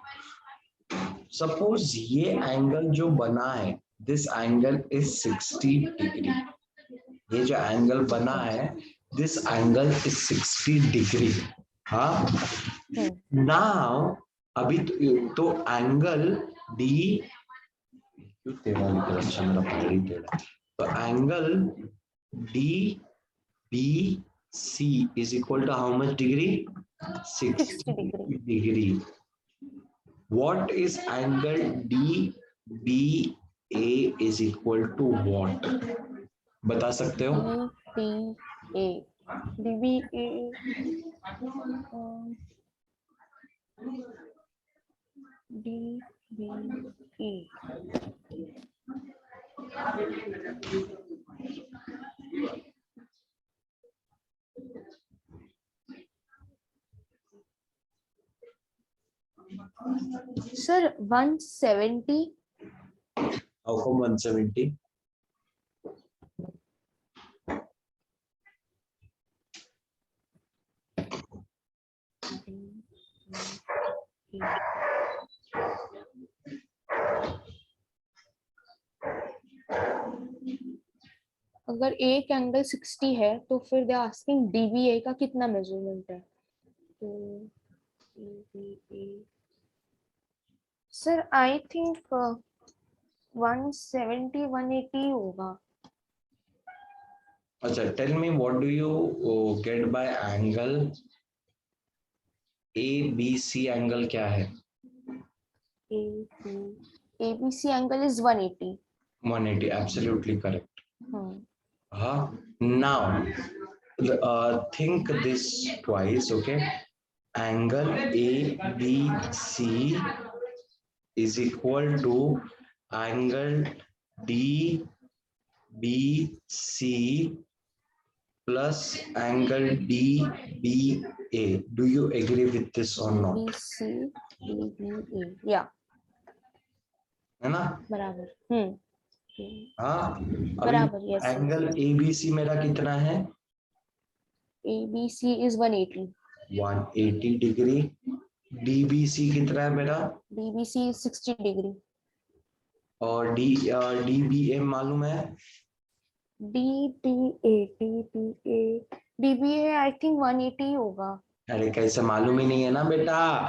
सपोज ये एंगल जो बना है, दिस एंगल इज 60 डिग्री। ये जो एंगल बना है, दिस एंगल इज 60 डिग्री। हाँ, नाउ अभी तो एंगल डी, क्यों टेढ़ा निकला? अच्छा मेरा पैर ही टेढ़ा। तो angle D B C is equal to how much degree? 60 degree. What is angle DBA is equal to what? बता सकते हो? DBA Sir, 170. How come 170? अगर एक एंगल 60 है तो फिर दे आस्किंग DBA का कितना मेजरमेंट है? तो DBA सर आई थिंक 170 180 होगा। अच्छा, tell me what do you get by angle ABC? Angle क्या है? ABC angle is 180. 180, absolutely correct. हाँ, now think this twice, okay? Angle ABC is equal to angle DBC plus angle DBA. Do you agree with this or not? DBA, yeah. है ना? बराबर। हाँ, बराबर। Yes. Angle ABC मेरा कितना है? ABC is 180. 180 degree. DBC कितना है मेरा? DBC is 60 degree. और DBA मालूम है? DBA आई थिंक 180 होगा। अरे कैसे मालूम ही नहीं है ना बेटा,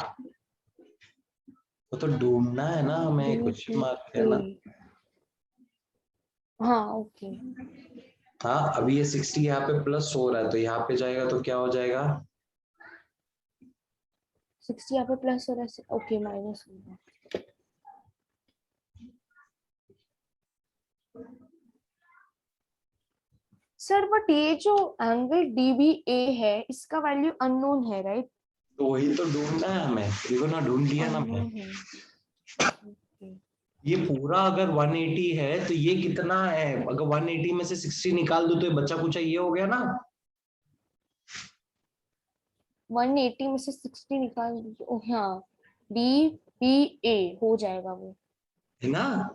वो तो ढूंढना है ना हमें, कुछ मार्क है ना। हाँ, ओके। हाँ, अभी ये 60 यहाँ पे प्लस हो रहा है, तो यहाँ पे जाएगा तो क्या हो जाएगा? 60 यहाँ पे प्लस हो रहा है, ओके, माइनस होगा। सर बट ये जो एंगल DBA है इसका वैल्यू अननोन है, राइट? तो वही तो ढूंढना है हमें, देखो ना, ढूंढ लिया ना मैं। ये पूरा अगर 180 है तो ये कितना है? अगर 180 में से 60 निकाल दो तो ये बच्चा कुछ ये हो गया ना। 180 में से 60 निकाल दीजिए। ओह हाँ, DBA हो जाएगा वो, है ना।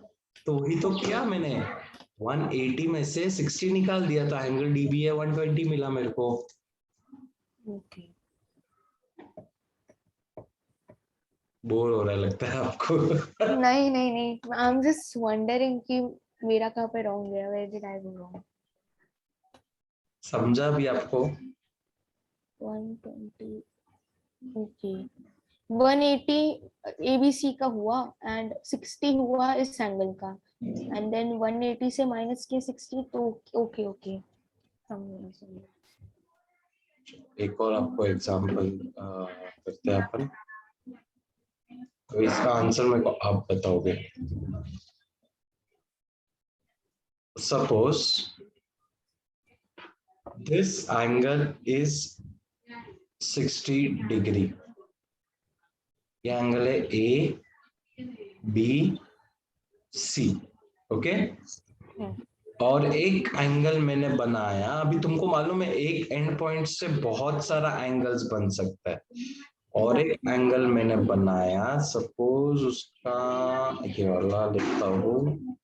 तो वही तो किया मैंने, 180 में से 60 निकाल दिया तो एंगल DBA 120 मिला मेरे को। ओके। बोर हो रहा है लगता है आपको? नहीं नहीं नहीं, आई एम जस्ट वंडरिंग कि मेरा कहाँ पे रॉन्ग गया, where did I go wrong. समझा भी आपको? 120, ओके। 180 ABC का हुआ एंड 60 हुआ इस एंगल का, एंड देन 180 से माइनस किया 60, तो ओके ओके समझ। एक और आपको एग्जांपल करते हैं अपन, तो इसका आंसर मेरे को आप बताओगे। suppose this angle is 60 degree. ये एंगल है ABC, ओके। और एक एंगल मैंने बनाया, अभी तुमको मालूम है एक एंड पॉइंट से बहुत सारा एंगल्स बन सकता है, और एक एंगल मैंने बनाया, सपोज उसका ये वाला लिखता हूँ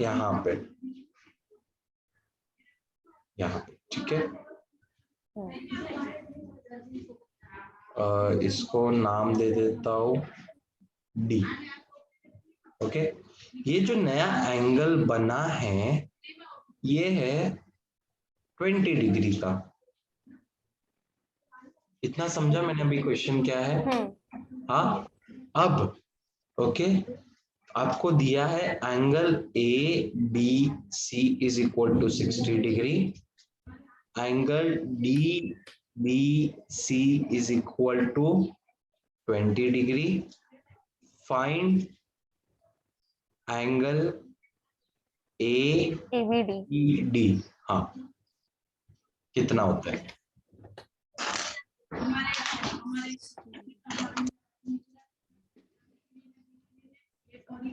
यहाँ पे, ठीक है। इसको नाम दे देता हूँ D, ओके। ये जो नया एंगल बना है ये है 20 डिग्री का। इतना समझा मैंने अभी क्वेश्चन क्या है? हाँ, अब ओके, आपको दिया है angle ABC is equal to 60 degree, angle DBC is equal to 20 degree. Find angle AED, हाँ कितना होता है?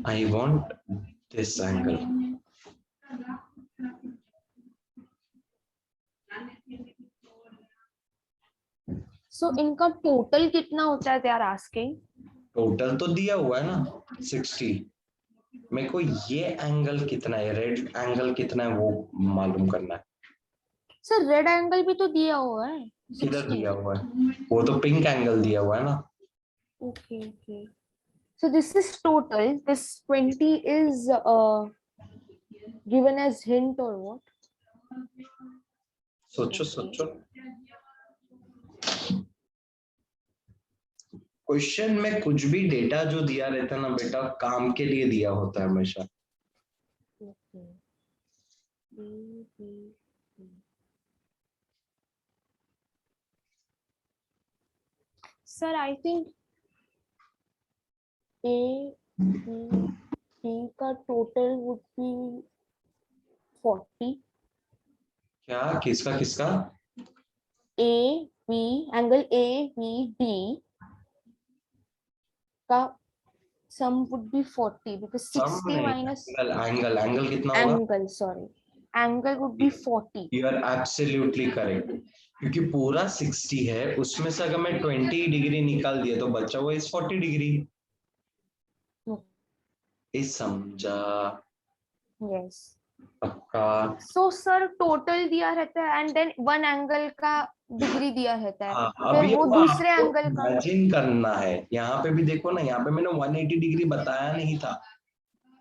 I want this angle. So इनका टोटल कितना होता है? They are asking. टोटल तो दिया हुआ है ना 60, मेरे को ये एंगल कितना है, रेड एंगल कितना है वो मालूम करना है। सर रेड एंगल भी तो दिया हुआ है। किधर दिया हुआ है? वो तो पिंक एंगल दिया हुआ है ना। Okay, okay. So this is total. This 20 is given as hint or what? सोचो सोचो, क्वेश्चन में कुछ भी डेटा जो दिया रहता है ना बेटा, काम के लिए दिया होता है हमेशा। Sir, I think A का total would be 40. क्या? किसका किसका? एंगल ABD का sum would be 40 because 60 minus angle कितना होगा? Angle would be 40. You are absolutely correct. क्योंकि पूरा 60 है, उसमें से अगर मैं 20 डिग्री निकाल दिया तो बचा हुआ इस 40 डिग्री। इस समझा? Yes. पक्का? So sir total दिया रहता है and then one angle का डिग्री दिया रहता है। हाँ, फिर अभी वो दूसरे एंगल का इमेजिन करना है। यहाँ पे भी देखो ना, यहाँ पे मैंने 180 डिग्री बताया नहीं था,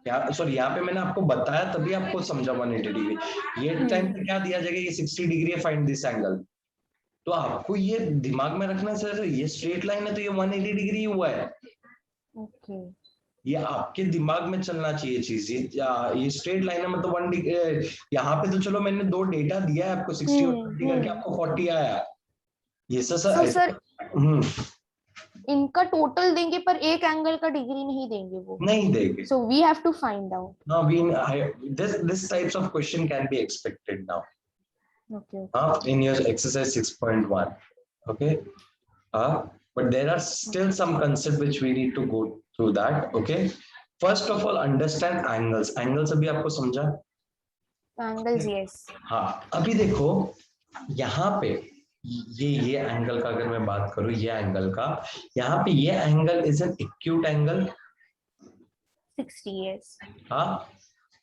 सॉरी यहाँ पे मैंने आपको बताया तभी आपको समझा 180 डिग्री। ये टाइम पे क्या दिया जाएगा, ये 60 डिग्री है, फाइंड दिस एंगल। तो आपको ये दिमाग में रखना है, सर ये स्ट्रेट लाइन है तो ये 180 डिग्री हुआ है। ओके, ये आपके दिमाग में चलना चाहिए चीज। ये स्ट्रेट लाइन है मतलब 1 डिग्री। यहाँ पे तो चलो मैंने दो डेटा दिया है आपको, 60 और 20 करके आपको 40 आया। ये सर इनका टोटल देंगे पर एक एंगल का डिग्री नहीं देंगे वो। नहीं देंगे। So we have to find out. Now this types of question can be expected now. Okay. In your exercise 6.1. Okay. But there are still some concepts which we need to go through that. Okay. First of all, understand angles. Angles अभी आपको समझा? Angles, yes. हाँ, अभी देखो यहाँ पे ये angle का अगर मैं बात करूं, ये एंगल का, यहाँ पे ये angle is an acute angle 60, yes. हाँ,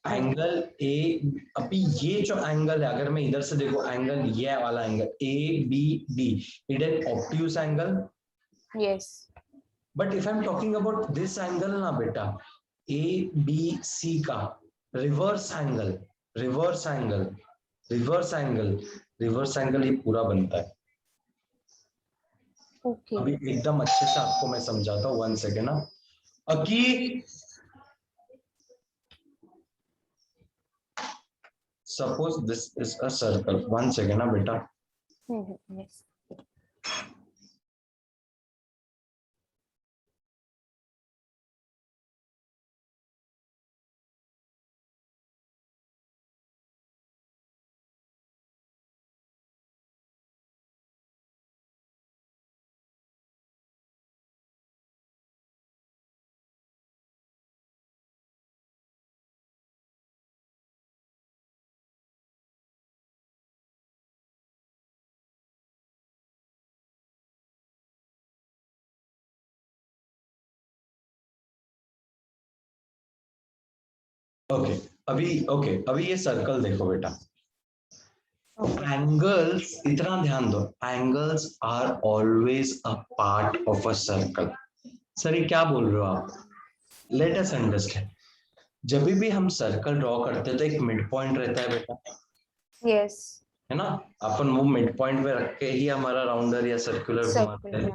एंगल ए, अभी ये जो एंगल है अगर मैं इधर से देखो, एंगल ये वाला angle ABD, it an obtuse angle. Yes. But if I am talking about this angle ना बेटा, ABC का reverse angle, reverse angle, reverse angle, reverse angle ये पूरा बनता है। Okay. अभी एकदम अच्छे से आपको मैं समझाता हूँ, 1 सेकेंड ना। अकी suppose this is a circle, 1 second ना बेटा। Yes. अभी ये सर्कल देखो बेटा, एंगल्स, इतना ध्यान दो, angles are always a part of a circle. Sir ये क्या बोल रहे हो आप? लेट अस अंडरस्टैंड, जब भी हम सर्कल ड्रॉ करते हैं तो एक मिड पॉइंट रहता है बेटा, यस, है ना? अपन वो मिड पॉइंट पे रख के ही हमारा राउंडर या सर्कुलर घुमाते हैं।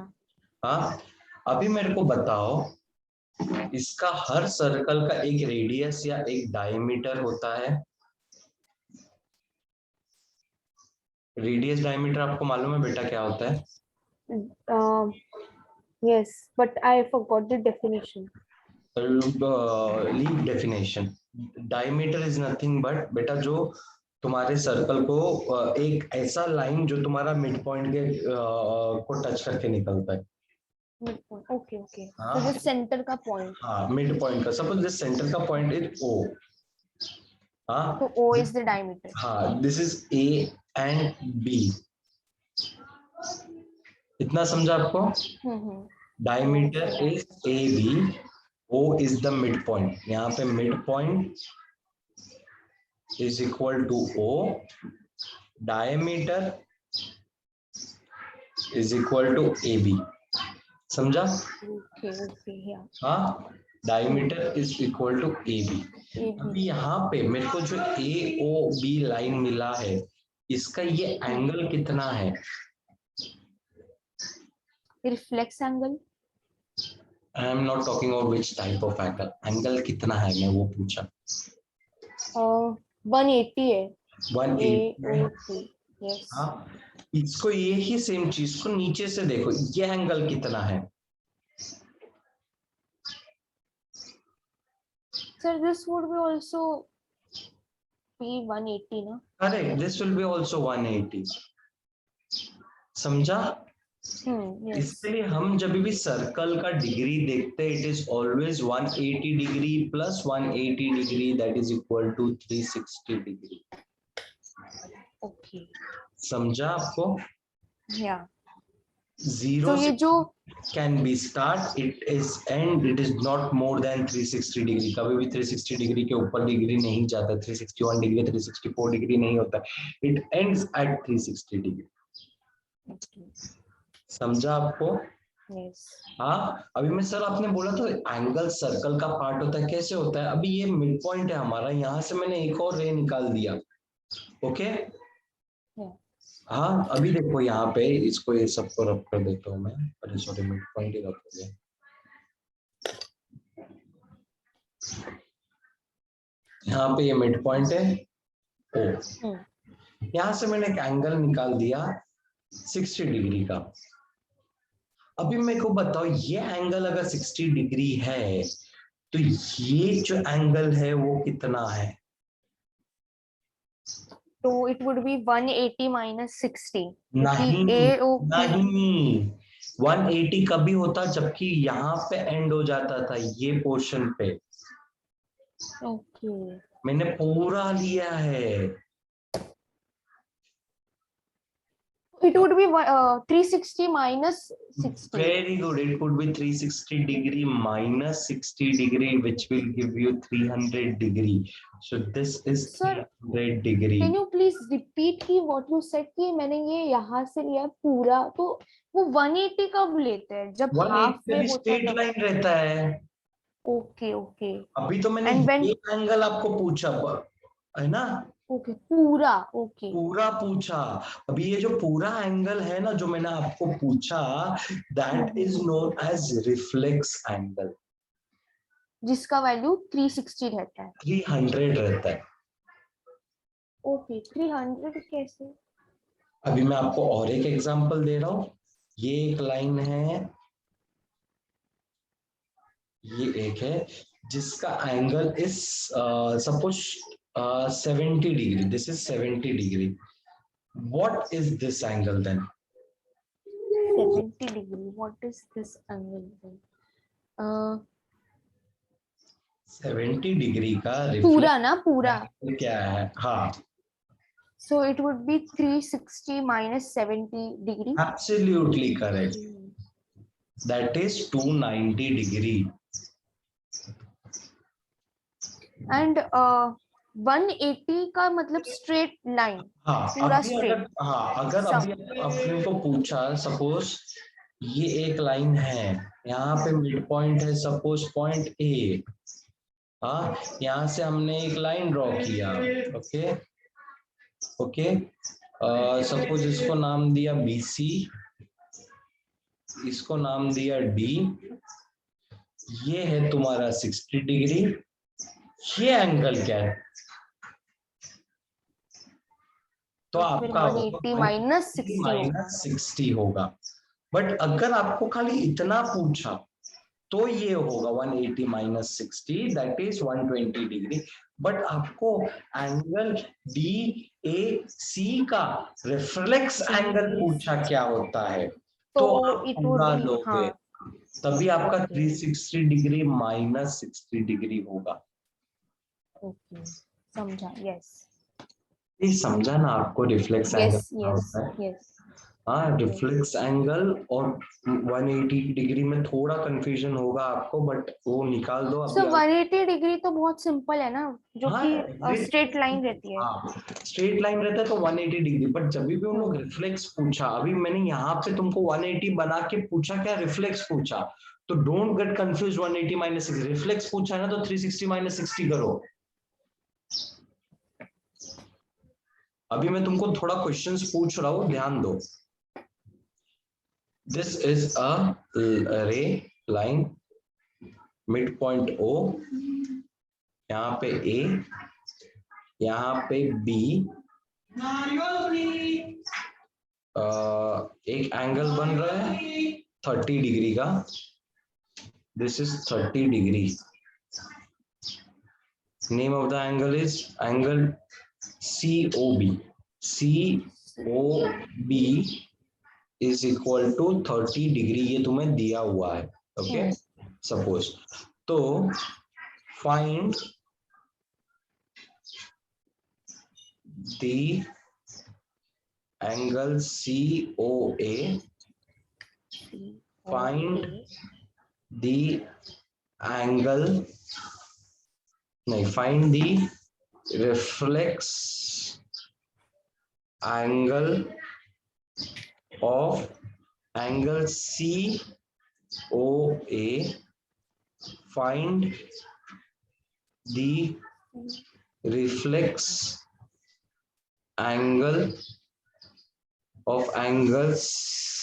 हाँ, अभी मेरे को बताओ, इसका हर सर्कल का एक रेडियस या एक डायमीटर होता है। रेडियस डायमीटर आपको मालूम है बेटा क्या होता है? yes, but I forgot the definition. Leave definition, diameter is nothing but बेटा जो तुम्हारे सर्कल को एक ऐसा लाइन जो तुम्हारा मिड पॉइंट के को टच करके निकलता है। Midpoint. Okay, okay. हाँ, So the center का point. हाँ मिड पॉइंट का, सपोज दिस सेंटर का पॉइंट इज O। हाँ, So O is the diameter. हाँ, this is A and B। इतना समझा आपको? Diameter is AB, O is the mid point. यहाँ पे mid point is equal to O, diameter is equal to AB। समझा? Okay, okay, yeah. हाँ, diameter is equal to AB। अभी यहाँ पे मेरे को जो AOB लाइन मिला है, इसका ये एंगल कितना है? Reflex angle? I am not talking about which type of angle, angle कितना है मैं वो पूछा। 180 है। 180। Yes. हाँ, इसको ये ही सेम चीज को नीचे से देखो, ये एंगल कितना है? Sir, this would be also be 180 ना? Correct, this will be also 180। समझा? Yes. इसके लिए हम जब भी सर्कल का डिग्री देखते हैं, it is always 180 degree plus 180 degree, that is equal to 360 degree. Okay. समझा आपको? Yeah. जीरो तो ये जो can be start, it is end, it is not more than 360 degree. कभी भी 360 डिग्री के ऊपर डिग्री नहीं जाता, 361 डिग्री 364 डिग्री नहीं होता, इट एंड्स एट 360 डिग्री। समझा आपको? yes. हाँ, अभी मैं सर आपने बोला तो एंगल सर्कल का पार्ट होता है, कैसे होता है? अभी ये मिड पॉइंट है हमारा, यहाँ से मैंने एक और रे निकाल दिया। ओके, हाँ, अभी देखो यहाँ पे इसको ये सबको रब कर देता हूँ मैं, अरे सॉरी, मिड पॉइंट ही रब हो गया। यहाँ पे ये मिड पॉइंट है ओ, यहाँ से मैंने एक एंगल निकाल दिया 60 डिग्री का। अभी मेरे को बताओ, ये एंगल अगर 60 डिग्री है तो ये जो एंगल है वो कितना है? तो it would be 180 minus 60. नहीं, AOP नहीं, 180 कभी होता जबकि यहाँ पे एंड हो जाता था, ये पोर्शन पे। Okay. मैंने पूरा लिया है। It would be 360 minus 60. Very good. It could be 360 degree minus 60 degree, which will give you 300 degree. So this is Sir, 300 degree. Can you please repeat कि what you said कि मैंने ये यहाँ से लिया पूरा, तो वो 180 कब लेते हैं? जब हाफ में होता स्ट्रेट लाइन रहता है। Okay okay. अभी तो मैंने ये एंगल आपको पूछा है ना? ओके, पूरा ओके, पूरा पूछा। अभी ये जो पूरा एंगल है ना जो मैंने आपको पूछा, that is known as reflex angle, जिसका वैल्यू 360 रहता है, 300 रहता है। ओके, 300 कैसे? अभी मैं आपको और एक एग्जांपल दे रहा हूं। ये एक लाइन है, ये एक है जिसका angle is suppose 70 degree, this is 70 degree. What is this angle then? 70 degree, what is this angle then? 70 degree का पूरा ना, पूरा क्या है? हाँ, so it would be 360 minus 70 degree. Absolutely correct. That is 290 degree. And 180 का मतलब straight line, हाँ पूरा अभी अगर, स्ट्रेट हाँ अगर सम। अभी अपने को पूछा, सपोज ये एक लाइन है, यहाँ पे मिड पॉइंट है सपोज पॉइंट ए, हाँ यहाँ से हमने एक लाइन ड्रॉ किया, ओके ओके, सपोज इसको नाम दिया BC, इसको नाम दिया D, ये है तुम्हारा 60 डिग्री, ये एंगल क्या है, तो फिर आपका 180 माइनस 60 होगा। 60 होगा। बट अगर आपको खाली इतना पूछा तो ये होगा 180 minus 60, that is 120 degree. But आपको एंगल DAC का रिफ्लेक्स एंगल पूछा क्या होता है, तो आप इट वुड पूरा बी, लोगे, हाँ तभी आपका ओके 360 डिग्री माइनस 60 डिग्री होगा। ओके, समझा, यस ये समझा ना आपको रिफ्लेक्स एंगल यस क्या यस होता है। यस। हाँ रिफ्लेक्स एंगल और 180 डिग्री में थोड़ा कंफ्यूजन होगा आपको, बट वो निकाल दो सो अभी। 180 डिग्री तो बहुत सिंपल है ना, जो हाँ कि स्ट्रेट लाइन रहती है। हाँ स्ट्रेट लाइन रहता है तो 180 डिग्री, बट जब भी उन लोग हम्म रिफ्लेक्स पूछा, अभी मैंने यहाँ पे तुमको 180 बना के पूछा क्या, रिफ्लेक्स पूछा, तो don't get confuse, 180 minus 60 reflex पूछा है ना, तो 360 माइनस 60 करो। अभी मैं तुमको थोड़ा क्वेश्चंस पूछ रहा हूँ, ध्यान दो। दिस इज अ रे लाइन, मिड पॉइंट O, यहाँ पे A, यहाँ पे B, एक एंगल बन रहा है 30 डिग्री का, this is 30 degree, name of the angle is angle COB, COB is equal to 30 degree, ये तुम्हें दिया हुआ है, ओके सपोज। तो find the angle COA, find the angle, नहीं, find the reflex angle of angle COA, find the reflex angle of angle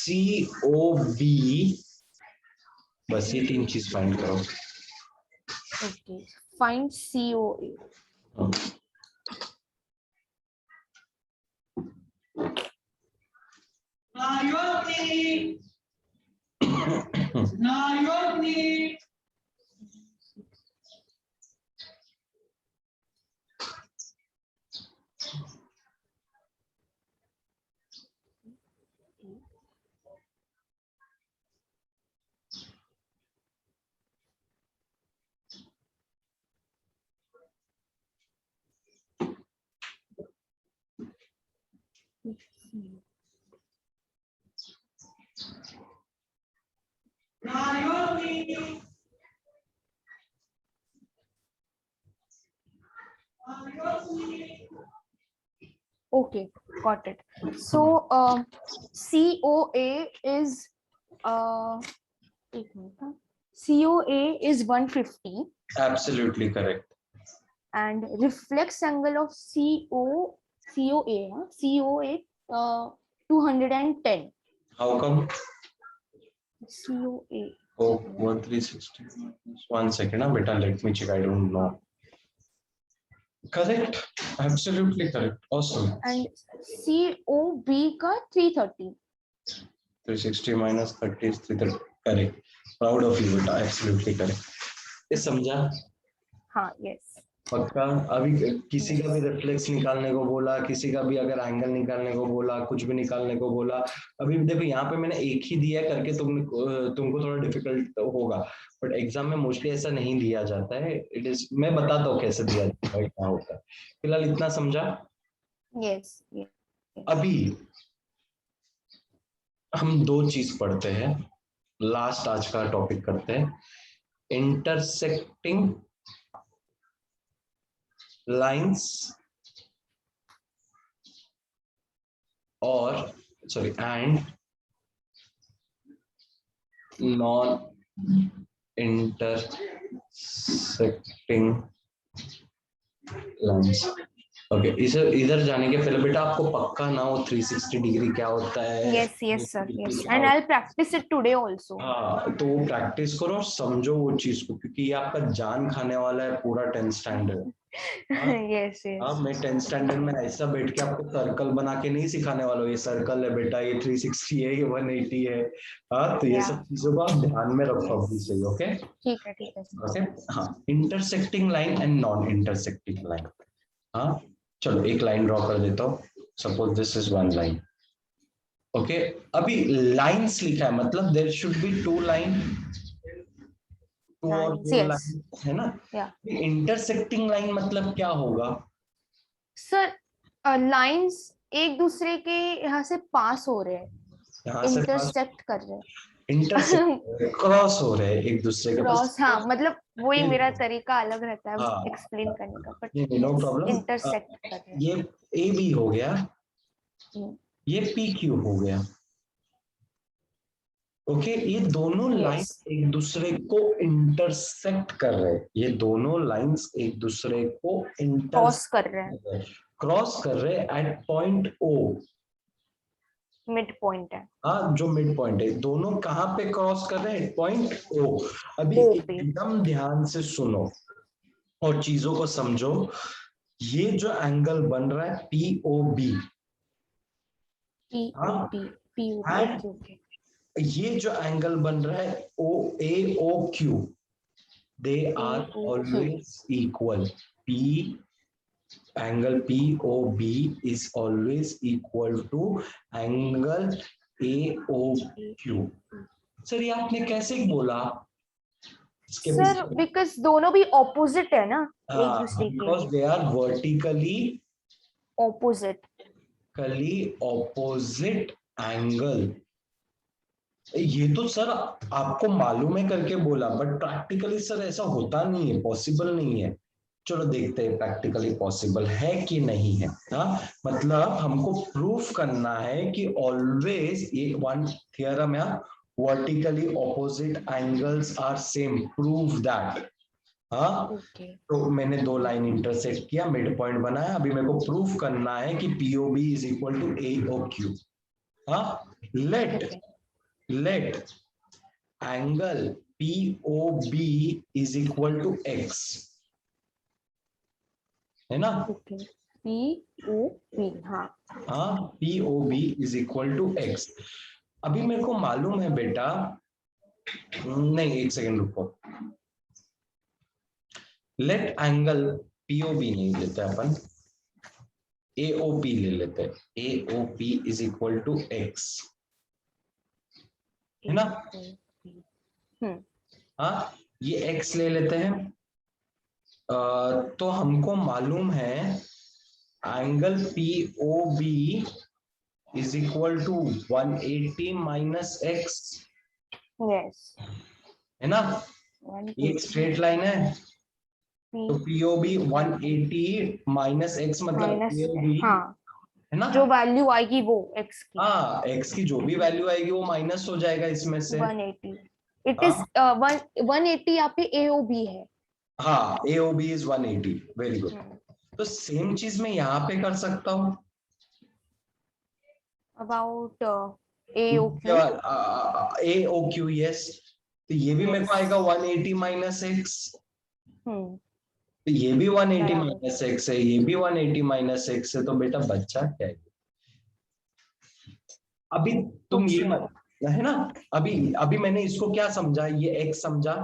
COB, बस ये 3 चीज फाइंड करो। Okay, find COA। Okay, got it. So COA is एक minute, COA is 150 Absolutely correct. and reflex angle of COA 210. How come? COA. Oh, 1360. 1 second, beta. Let me check. I don't know. Correct. Absolutely correct. Awesome. And COB का 330. 360 minus 30 is 330. Correct. Proud of you, beta. Absolutely correct. ये समझा? हाँ, yes. पक्का। अभी किसी का भी reflex निकालने को बोला, किसी का भी अगर एंगल निकालने को बोला, कुछ भी निकालने को बोला, अभी देखो यहाँ पे मैंने एक ही दिया करके तुमको थोड़ा डिफिकल्ट होगा, बट एग्जाम में मोस्टली ऐसा नहीं दिया जाता है। इट इज, मैं बताता हूँ कैसे दिया जाता है, क्या होता है। फिलहाल इतना समझा? Yes. अभी हम 2 चीज पढ़ते हैं, लास्ट आज का टॉपिक करते हैं, इंटरसेक्टिंग लाइंस और sorry and non intersecting lines. Okay, इधर जाने के पहले बेटा आपको पक्का ना हो 360 डिग्री क्या होता है, Yes, yes, sir. Yes. क्या And होता I'll practice it today also. है। हाँ तो प्रैक्टिस करो, समझो वो चीज को, क्योंकि ये आपका जान खाने वाला है पूरा 10th स्टैंडर्ड। हाँ Yes, हाँ, yes. मैं 10th स्टैंडर्ड में ऐसा बैठ के आपको सर्कल बना के नहीं सिखाने वाला हूँ, ये सर्कल है बेटा, ये 360 है, ये 180 है। हाँ तो ये Yeah. सब चीजों को आप ध्यान में रखो अभी Yes. से, ओके ठीक है sir. ओके। हाँ, intersecting line and non intersecting line. हाँ चलो एक लाइन ड्रॉ कर देता हूँ, suppose this is one line. Okay, अभी लाइंस लिखा है मतलब there should be two line, two और Lines. दो Yes. लाइन है ना। Yeah. इंटरसेक्टिंग लाइन मतलब क्या होगा? Sir, lines एक दूसरे के यहाँ से पास हो रहे हैं, यहाँ से इंटरसेक्ट कर रहे हैं। इंटरसेक्ट क्रॉस हो रहे हैं एक दूसरे के पास। क्रॉस, हाँ, मतलब वही ये मेरा तरीका अलग रहता है हाँ एक्सप्लेन करने का, बट ये नो यस, प्रॉब्लम। इंटरसेक्ट कर रहे हैं। ये ए बी हो गया, ये पी क्यू हो गया। ओके, ये दोनों लाइन Yes. एक दूसरे को इंटरसेक्ट कर रहे हैं, ये दोनों लाइंस एक दूसरे को क्रॉस कर रहे हैं, क्रॉस कर रहे हैं at point O. Mid point है। हाँ, जो मिड पॉइंट है, दोनों कहाँ पे क्रॉस कर रहे हैं? Point O. अभी ओ पे। एकदम ध्यान से सुनो और चीजों को समझो। ये जो एंगल बन रहा है P O B, POB, okay okay. ये जो एंगल बन रहा है O A O Q, they are AOQ. Always equal. P angle P O B is always equal to angle A O Q. Sir ये आपने कैसे बोला? इसके सर बिकॉज दोनों भी ऑपोजिट है ना एक दूसरे के, because they are vertically opposite. Opposite angle. ये तो सर आपको मालूम है करके बोला, बट प्रैक्टिकली सर ऐसा होता नहीं है, पॉसिबल नहीं है। चलो देखते हैं प्रैक्टिकली पॉसिबल है कि नहीं है। हाँ मतलब हमको प्रूफ करना है कि ऑलवेज ये वन थियरम है, vertically opposite angles are same, prove that. हाँ तो मैंने दो लाइन इंटरसेक्ट किया, मिड पॉइंट बनाया, अभी मेरे को प्रूफ करना है कि POB is equal to A O Q. हाँ let angle POB is equal to x, है ना? POB, हाँ हाँ, POB is equal to x। अभी मेरे को मालूम है बेटा, नहीं एक सेकंड रुको, लेट एंगल POB नहीं लेते अपन, AOP ले लेते हैं। AOP is equal to x, है ना? हाँ ये x ले लेते हैं। तो हमको मालूम है angle POB is equal to 180 minus x, yes, है ना? ये एक स्ट्रेट लाइन है, तो POB 180 माइनस x मतलब POB, हाँ, है ना? जो वैल्यू आएगी वो x की, हाँ x की जो भी वैल्यू आएगी वो माइनस हो जाएगा इसमें से। 180, इट इज 180 यहाँ पे AOB है। हाँ AOB इज 180, वेरी गुड। तो सेम चीज मैं यहाँ पे कर सकता हूँ अबाउट AOQ। AOQ, yes. तो ये भी मेरे को आएगा 180 माइनस एक्स, तो ये भी 180 माइनस एक्स है, ये भी 180 माइनस एक्स है, तो बेटा बच्चा क्या है? अभी तुम ये है ना, अभी अभी मैंने इसको क्या समझा, ये एक्स समझा,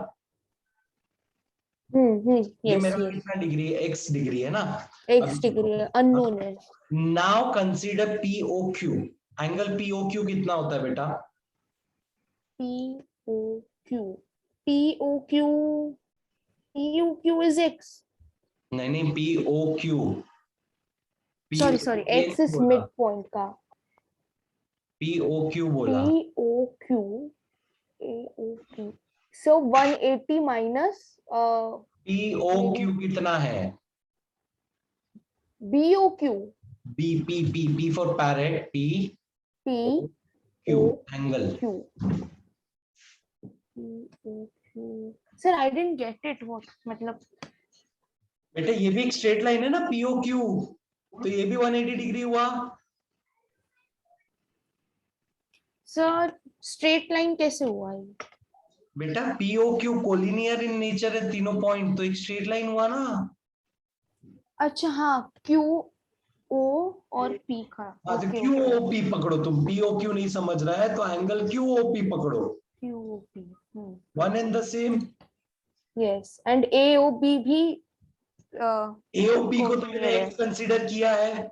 ये मेरा कितना डिग्री है? एक्स डिग्री है ना, एक्स डिग्री है, अननोन है। Now consider POQ, angle POQ कितना होता है बेटा? POQ is x। नहीं POQ, sorry x is mid point का। POQ बोला। AOQ so 180 माइनस POQ कितना है? BOQ. P for parrot, P Q, angle. POQ. Sir, I didn't get it. What मतलब? बेटा ये भी एक स्ट्रेट लाइन है ना, POQ, तो ये भी 180 डिग्री हुआ। सर स्ट्रेट लाइन कैसे हुआ ये? बेटा POQ कोलिनियर इन नेचर है, तीनों पॉइंट, तो एक स्ट्रेट लाइन हुआ ना। अच्छा हाँ, QO और P का। हाँ तो QOP पकड़ो तुम, POQ नहीं समझ रहा है तो एंगल QOP पकड़ो। QOP. One and the same. Yes, and AOB भी AOP को तुमने x कंसीडर किया है।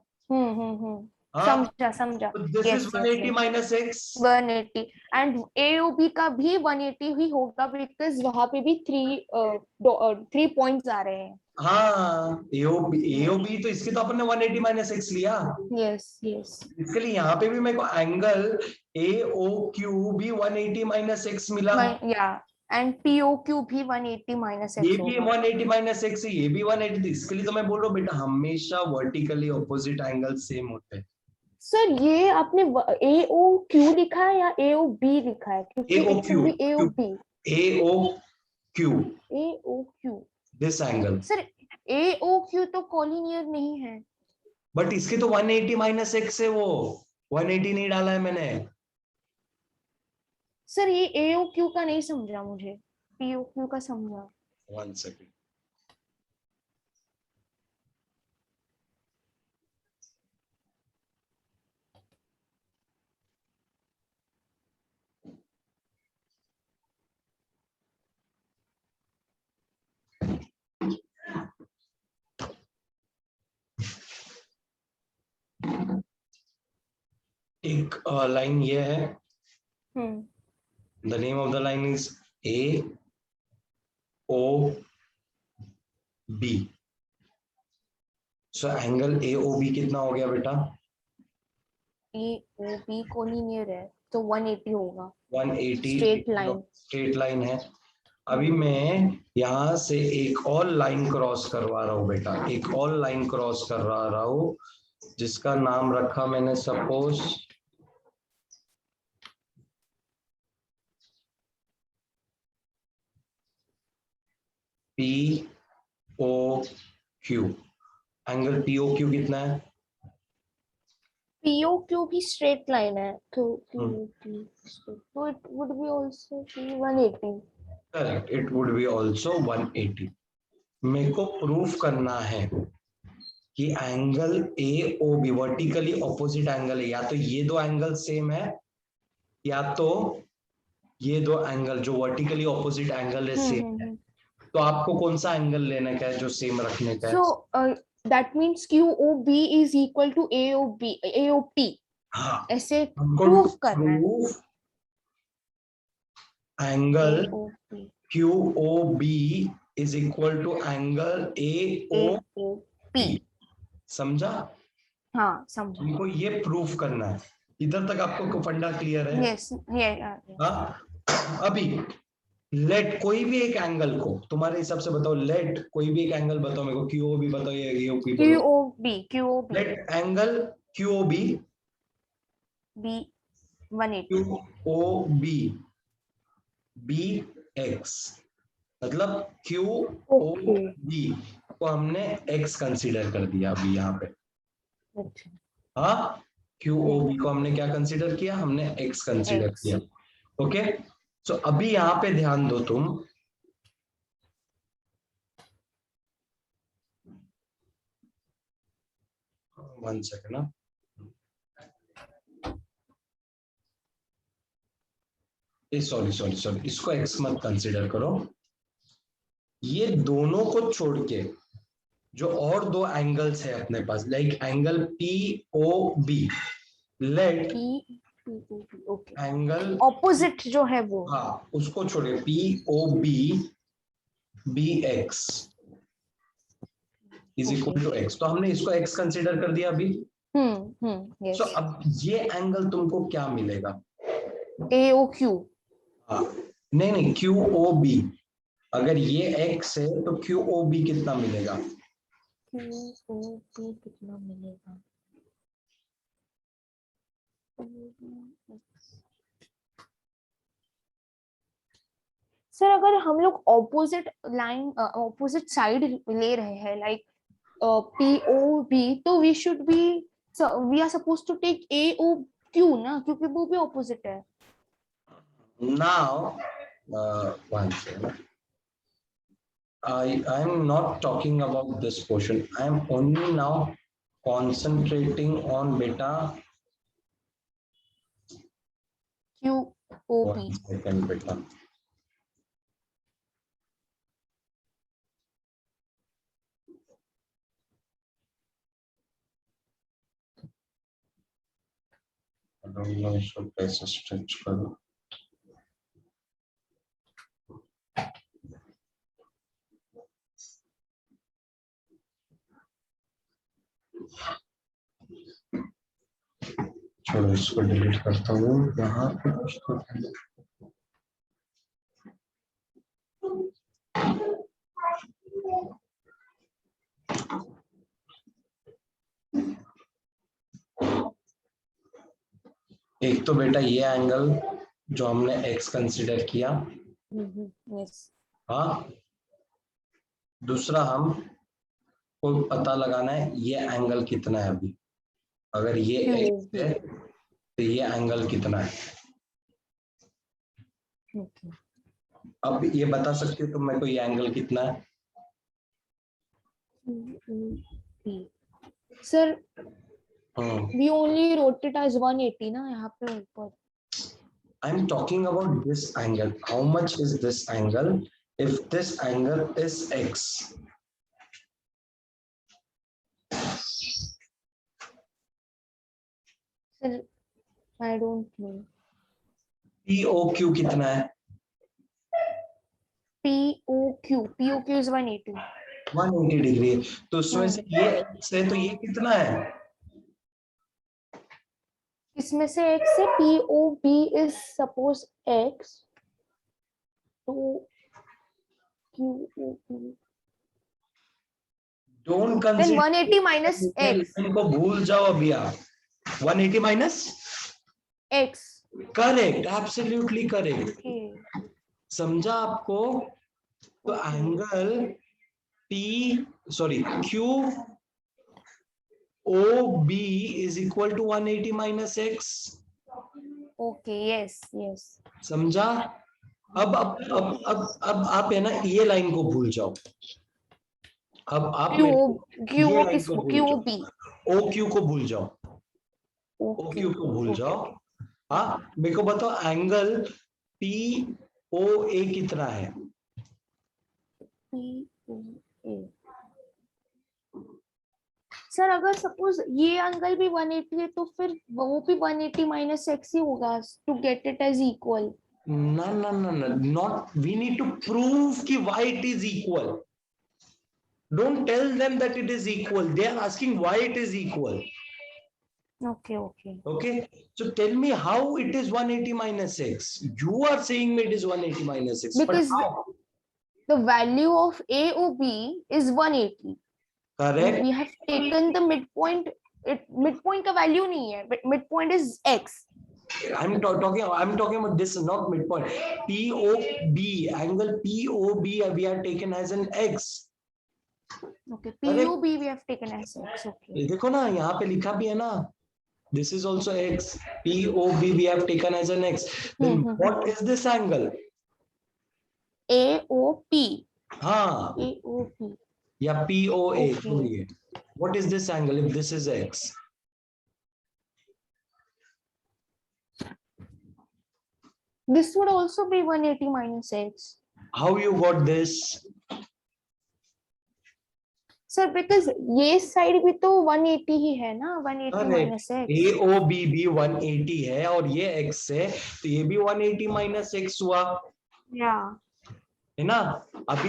समझा। This is 180 minus x। 180 and AOB का भी 180 ही होगा बिकॉज वहां पे भी 3 पॉइंट्स आ रहे हैं। हाँ AOB तो इसके तो अपन ने 180 माइनस x लिया। यस इसके लिए यहाँ पे भी मेरे को एंगल AOQ भी 180 माइनस x मिला। या एंड POQ भी 180 माइनस ये x भी होगा। 180 माइनस x है, ये भी 180 थी। इसके लिए तो मैं बोल रहा हूँ बेटा हमेशा वर्टिकली ऑपोजिट एंगल सेम होते हैं। सर ये आपने AOQ लिखा है या AOB लिखा है? क्योंकि it should be AOB. AOQ. This angle. Sir AOQ तो कोलिनियर नहीं है। बट इसके तो 180 माइनस x है, वो 180 नहीं डाला है मैंने। सर ये AOQ का नहीं समझा मुझे, POQ का समझा। 1 सेकंड। एक लाइन ये है, the name of the line is AOB। So angle AOB कितना हो गया बेटा? AOB कोलिनियर है तो 180 होगा। 180 स्ट्रेट लाइन है। अभी मैं यहां से एक और लाइन क्रॉस करवा रहा हूं बेटा, एक और लाइन क्रॉस करवा रहा हूं जिसका नाम रखा मैंने सपोज POQ। एंगल POQ कितना है? POQ भी स्ट्रेट लाइन है तो it would be also 180. Correct, it would be also 180। मेरे को प्रूफ करना है कि angle AOB vertically opposite angle है, या तो ये दो एंगल सेम है या तो ये दो एंगल जो वर्टिकली ऑपोजिट एंगल है सेम है। तो आपको कौन सा एंगल लेने का है जो सेम रखने का है? So that means QOB is equal to AOP. हाँ, ऐसे प्रूफ करना है। Angle QOB is equal to angle AOP। समझा? हाँ समझा। हमको ये प्रूफ करना है। इधर तक आपको फंडा क्लियर है? यस हाँ। अभी लेट कोई भी एक एंगल को तुम्हारे हिसाब से बताओ, लेट कोई भी एक एंगल बताओ मेरे को, QOB बताओ या AOP बताओ। QOB let angle QOB B 180 QOB BX, मतलब QOB को हमने x कंसीडर कर दिया अभी यहाँ पे। हाँ, QOB को हमने क्या कंसीडर किया? हमने x कंसीडर किया। ओके, सो अभी यहाँ पे ध्यान दो तुम, वन सेकेंड ना, सॉरी इसको x मत कंसीडर करो। ये दोनों को छोड़ के जो और दो एंगल्स है अपने पास, like angle POB, let angle opposite जो है वो, हाँ उसको छोड़िए, POB BX is equal to x। तो हमने इसको x कंसीडर कर दिया अभी। yes. So, अब ये एंगल तुमको क्या मिलेगा? AOQ। हाँ, नहीं QOB। अगर ये x है तो QOB कितना मिलेगा? QOP कितना मिलेगा? सर अगर हम लोग ऑपोजिट लाइन ऑपोजिट साइड ले रहे हैं लाइक POV तो we should be we are suppose to take AOQ ना, क्योंकि वो भी ऑपोजिट है. Now, one second. I am not talking about this portion. I am only now concentrating on beta. QOP. 1 second, beta. I don't know इसको कैसे stretch करूं. छोड़ो इसको डिलीट करता हूँ. यहाँ पे कुछ तो एक तो बेटा ये एंगल जो हमने x कंसीडर किया. यस. हाँ, दूसरा हम को पता लगाना है ये एंगल कितना है. अभी अगर ये x है तो ये एंगल कितना है. अब ये बता सकते हो तुम मेरे को ये एंगल कितना है. Sir we only wrote it as 180 ना यहाँ पे ऊपर. I am talking about this angle. How much is this angle? If this angle is x. Sir, I don't know. POQ कितना है? POQ is 180. 180 डिग्री. तो उसमें से ये x है तो ये कितना है? इसमें से x से POB is suppose x. तो QOP. Don't consider. Then 180 minus x. इनको भूल जाओ अभी आप. 180 minus x. Correct. Absolutely correct. Okay. समझा आपको? तो angle QOB is equal to 180 minus x. Okay. Yes. Yes. समझा? अब आप है ना ये लाइन को भूल जाओ. अब आप QOB OQ को भूल जाओ. OQ को भूल जाओ. हाँ, मेरे को बताओ एंगल POA कितना है? सर अगर सपोज ये एंगल भी 180 है तो फिर वो भी 180 माइनस x ही होगा to get it as equal. No, not. We need to prove कि why it is equal. Don't tell them that it is equal. They are asking why it is equal. Okay. So tell me how it is 180 minus x. You are saying me it is 180 minus x. Because but how? The value of AOB is 180. Correct. We have taken the midpoint. Midpoint का value नहीं है. Midpoint is x. I'm talking about this, not midpoint. POB, angle POB we have taken as an x. Okay, POB we have taken as x. Okay. देखो ना यहाँ पे लिखा भी है ना. This is also x. POB we have taken as an x. Then what is this angle? AOP. हाँ. AOP. या POA. Okay. What is this angle if this is x? This would also be 180 minus x. How you got this? Sir, because ये side भी तो 180 ही है ना, 180 minus x. AOB भी 180 है और ये x है, तो ये भी 180 minus x हुआ. Yeah. है ना? अभी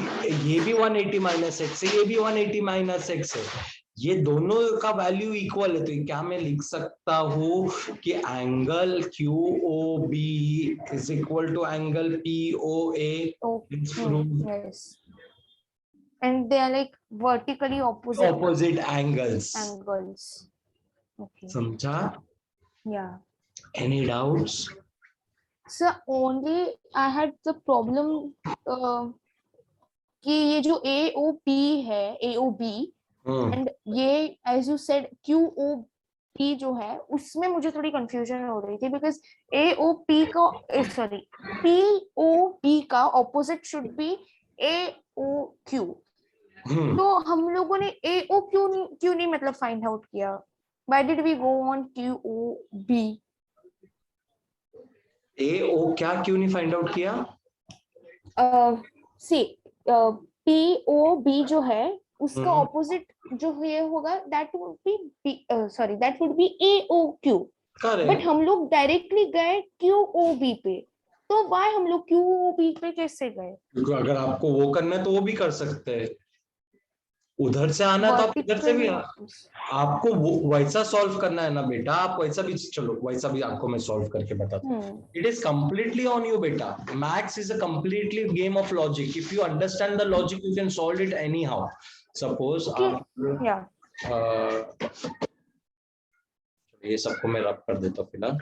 ये भी 180 minus x है, ये भी 180 minus x है. ये दोनों का वैल्यू इक्वल है, तो क्या मैं लिख सकता हूँ कि angle QOB is equal to angle POA. Yes. and they are like vertically opposite opposite angles. Okay. समझा? Yeah. Any doubts? So only I had the problem कि ये जो AOP है, AOB and ये as you said QOP जो है उसमें मुझे थोड़ी confusion हो रही थी because AOP का sorry POB का opposite should be AOQ. तो हम लोगों ने AOQ क्यों नहीं मतलब find out किया? Why did we go on QOB? AO क्या क्यों नहीं फाइंड आउट किया? See, POB जो है उसका ऑपोजिट जो ये होगा that would be AOQ. But हम लोग डायरेक्टली गए QOB पे, तो वाई हम लोग QOB पे कैसे गए? क्योंकि अगर आपको वो करना है तो वो भी कर सकते हैं, उधर से आना है तो आप उधर से भी आपको वो वैसा सॉल्व करना है ना बेटा, आप वैसा भी चलो वैसा भी आपको मैं सॉल्व करके बताता हूँ. It is completely on you बेटा. Maths is a completely game of logic. If you understand the logic you can solve it anyhow. Suppose ये सबको मैं रब कर देता हूँ फिलहाल.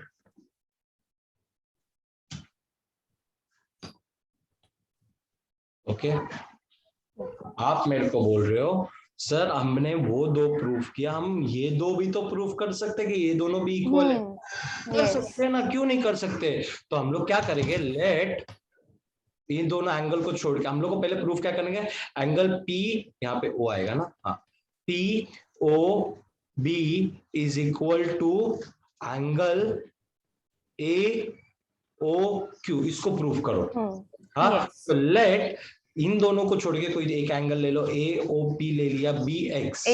ओके आप मेरे को बोल रहे हो सर हमने वो दो प्रूफ किया, हम ये दो भी तो प्रूफ कर सकते कि ये दोनों भी इक्वल है. कर सकते हैं ना, क्यों नहीं कर सकते? तो हम लोग क्या करेंगे, लेट इन दोनों एंगल को छोड़ के हम लोग को पहले प्रूफ क्या करेंगे, एंगल पी यहाँ पे ओ आएगा ना, हाँ P O B is equal to angle A O Q, इसको प्रूफ करो. हाँ तो लेट इन दोनों को छोड़ के कोई एक एंगल ले लो, ए ओ पी ले लिया, बी एक्स,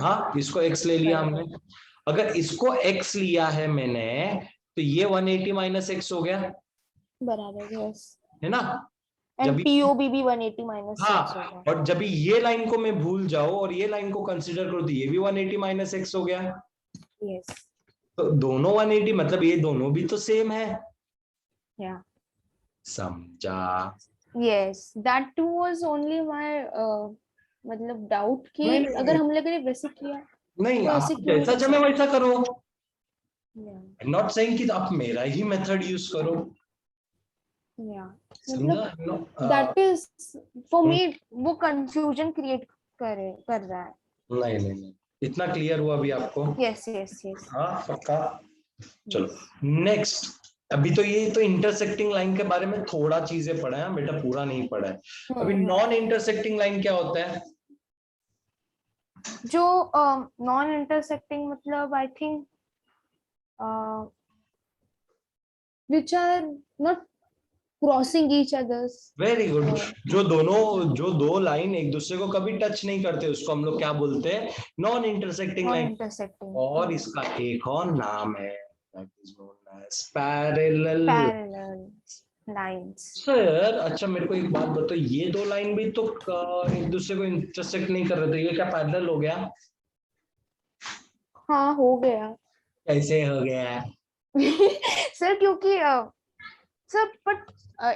हाँ इसको एक्स ले लिया हमने. अगर इसको एक्स लिया है मैंने तो ये 180 माइनस एक्स हो गया, बराबर है ना. जब POB भी 180 माइनस हाँ और जब ये लाइन को मैं भूल जाऊं और ये लाइन को कंसीडर करो तो ये भी 180 माइनस एक्स हो गया. यस तो दोनों 180 मतलब ये दोनों भी तो सेम है. समझा? Yes that was only my मतलब डाउट कि अगर हम लोगों ने वैसे किया नहीं, आप जैसा चाहे वैसा करो. I'm not saying कि आप मेरा ही मेथड यूज करो. मतलब दैट इज फॉर मी वो कंफ्यूजन क्रिएट कर रहा है. नहीं इतना क्लियर हुआ अभी आपको? यस हाँ पक्का. चलो नेक्स्ट. अभी तो ये तो इंटरसेक्टिंग लाइन के बारे में थोड़ा चीजें पढ़ा है बेटा, पूरा नहीं पढ़ा है. अभी नॉन इंटरसेक्टिंग लाइन क्या होता है? जो नॉन इंटरसेक्टिंग मतलब I think which are not crossing each others. Very good. जो दो लाइन एक दूसरे को कभी टच नहीं करते उसको हम लोग क्या बोलते हैं, नॉन इंटरसेक्टिंग लाइन. और इसका एक और नाम है, that is known as parallel lines. Sir अच्छा मेरे को एक बात बताओ, ये दो लाइन भी तो एक दूसरे को इंटरसेक्ट नहीं कर रहे थे, ये क्या पैरेलल हो गया? हाँ हो गया. कैसे हो गया? सर क्योंकि sir but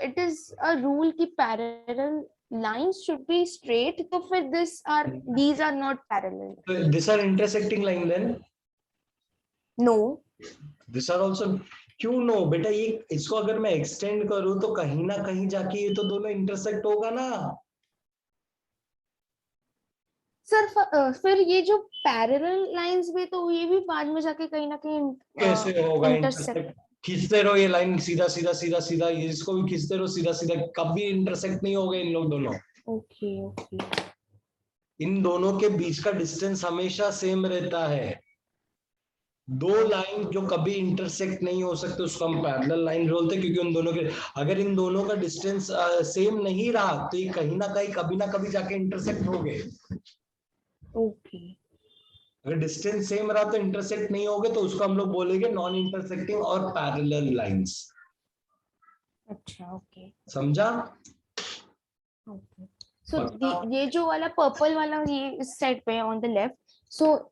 it is a rule कि parallel lines should be straight, तो फिर these are not parallel. These are intersecting line then? No. These are also. क्यों नो बेटा, ये इसको अगर मैं एक्सटेंड करूं तो कहीं ना कहीं जाके ये तो दोनों इंटरसेक्ट होगा ना. सर फिर ये जो पैरेलल लाइंस भी तो ये भी बाद में जाके कहीं ना कहीं कैसे होगा इंटरसेक्ट? खींचते रहो ये लाइन सीधा सीधा सीधा सीधा, ये इसको भी खींचते रहो सीधा सीधा, कभी इंटरसेक्ट नहीं होगा इन लोग दोनों. ओके इन दोनों के बीच का डिस्टेंस हमेशा सेम रहता है. दो लाइन जो कभी इंटरसेक्ट नहीं हो सकते उसको हम पैरेलल लाइन बोलते हैं, क्योंकि उन दोनों के अगर इन दोनों का डिस्टेंस सेम नहीं रहा तो ये कहीं ना कहीं कभी ना कभी जाके इंटरसेक्ट हो गए. ओके अगर डिस्टेंस सेम रहा तो इंटरसेक्ट नहीं होगे, तो उसको हम लोग बोलेंगे नॉन इंटरसेक्टिंग और पैरेलल लाइंस. अच्छा ओके समझा? ओके सो ये जो वाला पर्पल वाला ये इस साइड पे on the left, so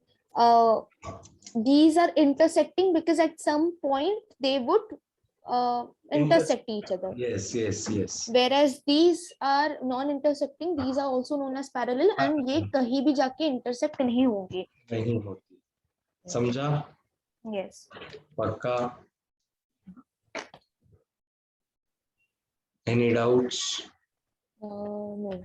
these are intersecting because at some point they would intersect each other. Yes. Whereas these are non-intersecting, these are also known as parallel, and ये कहीं भी जाके intersect नहीं होंगे. नहीं होती. समझा? Yes. पक्का? Any doubts? No.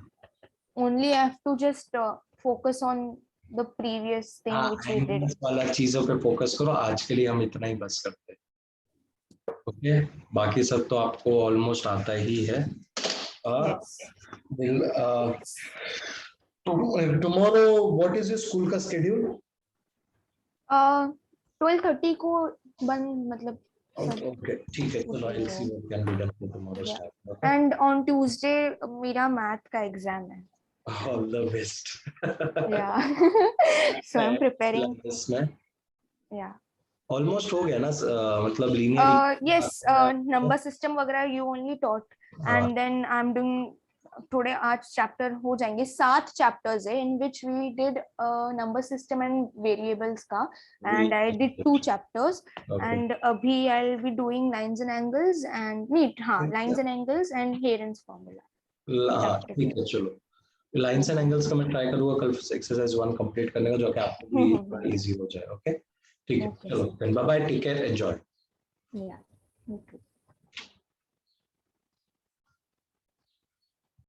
Only I have to just focus on the previous thing which we did. वाला चीजों पे फोकस करो. आज के लिए हम इतना ही बस करते हैं. ओके, बाकी सब तो आपको ऑलमोस्ट आता ही है. Yes. Tomorrow, what is your school का schedule? 12:30 को बंद मतलब. Okay, ठीक है. So I'll see what can be done for tomorrow's time. Okay? And on Tuesday मेरा math का exam है. All the best. Yeah. So I'm preparing. Yeah. Almost हो गया ना, मतलब linear. Yes, number system वगैरह you only taught, and then I'm doing today आज chapter हो जाएंगे. 7 chapters है in which we did number system and variables का, and I did 2 chapters. Okay. And अभी I'll be doing lines and angles and lines and angles and Heron's formula. ठीक है, चलो. Lines and angles का मैं try करूंगा कल exercise 1 complete करने का, जो कि आपको भी इजी हो जाए. ओके, ठीक है, चलो, bye bye, take care, enjoy. Yeah.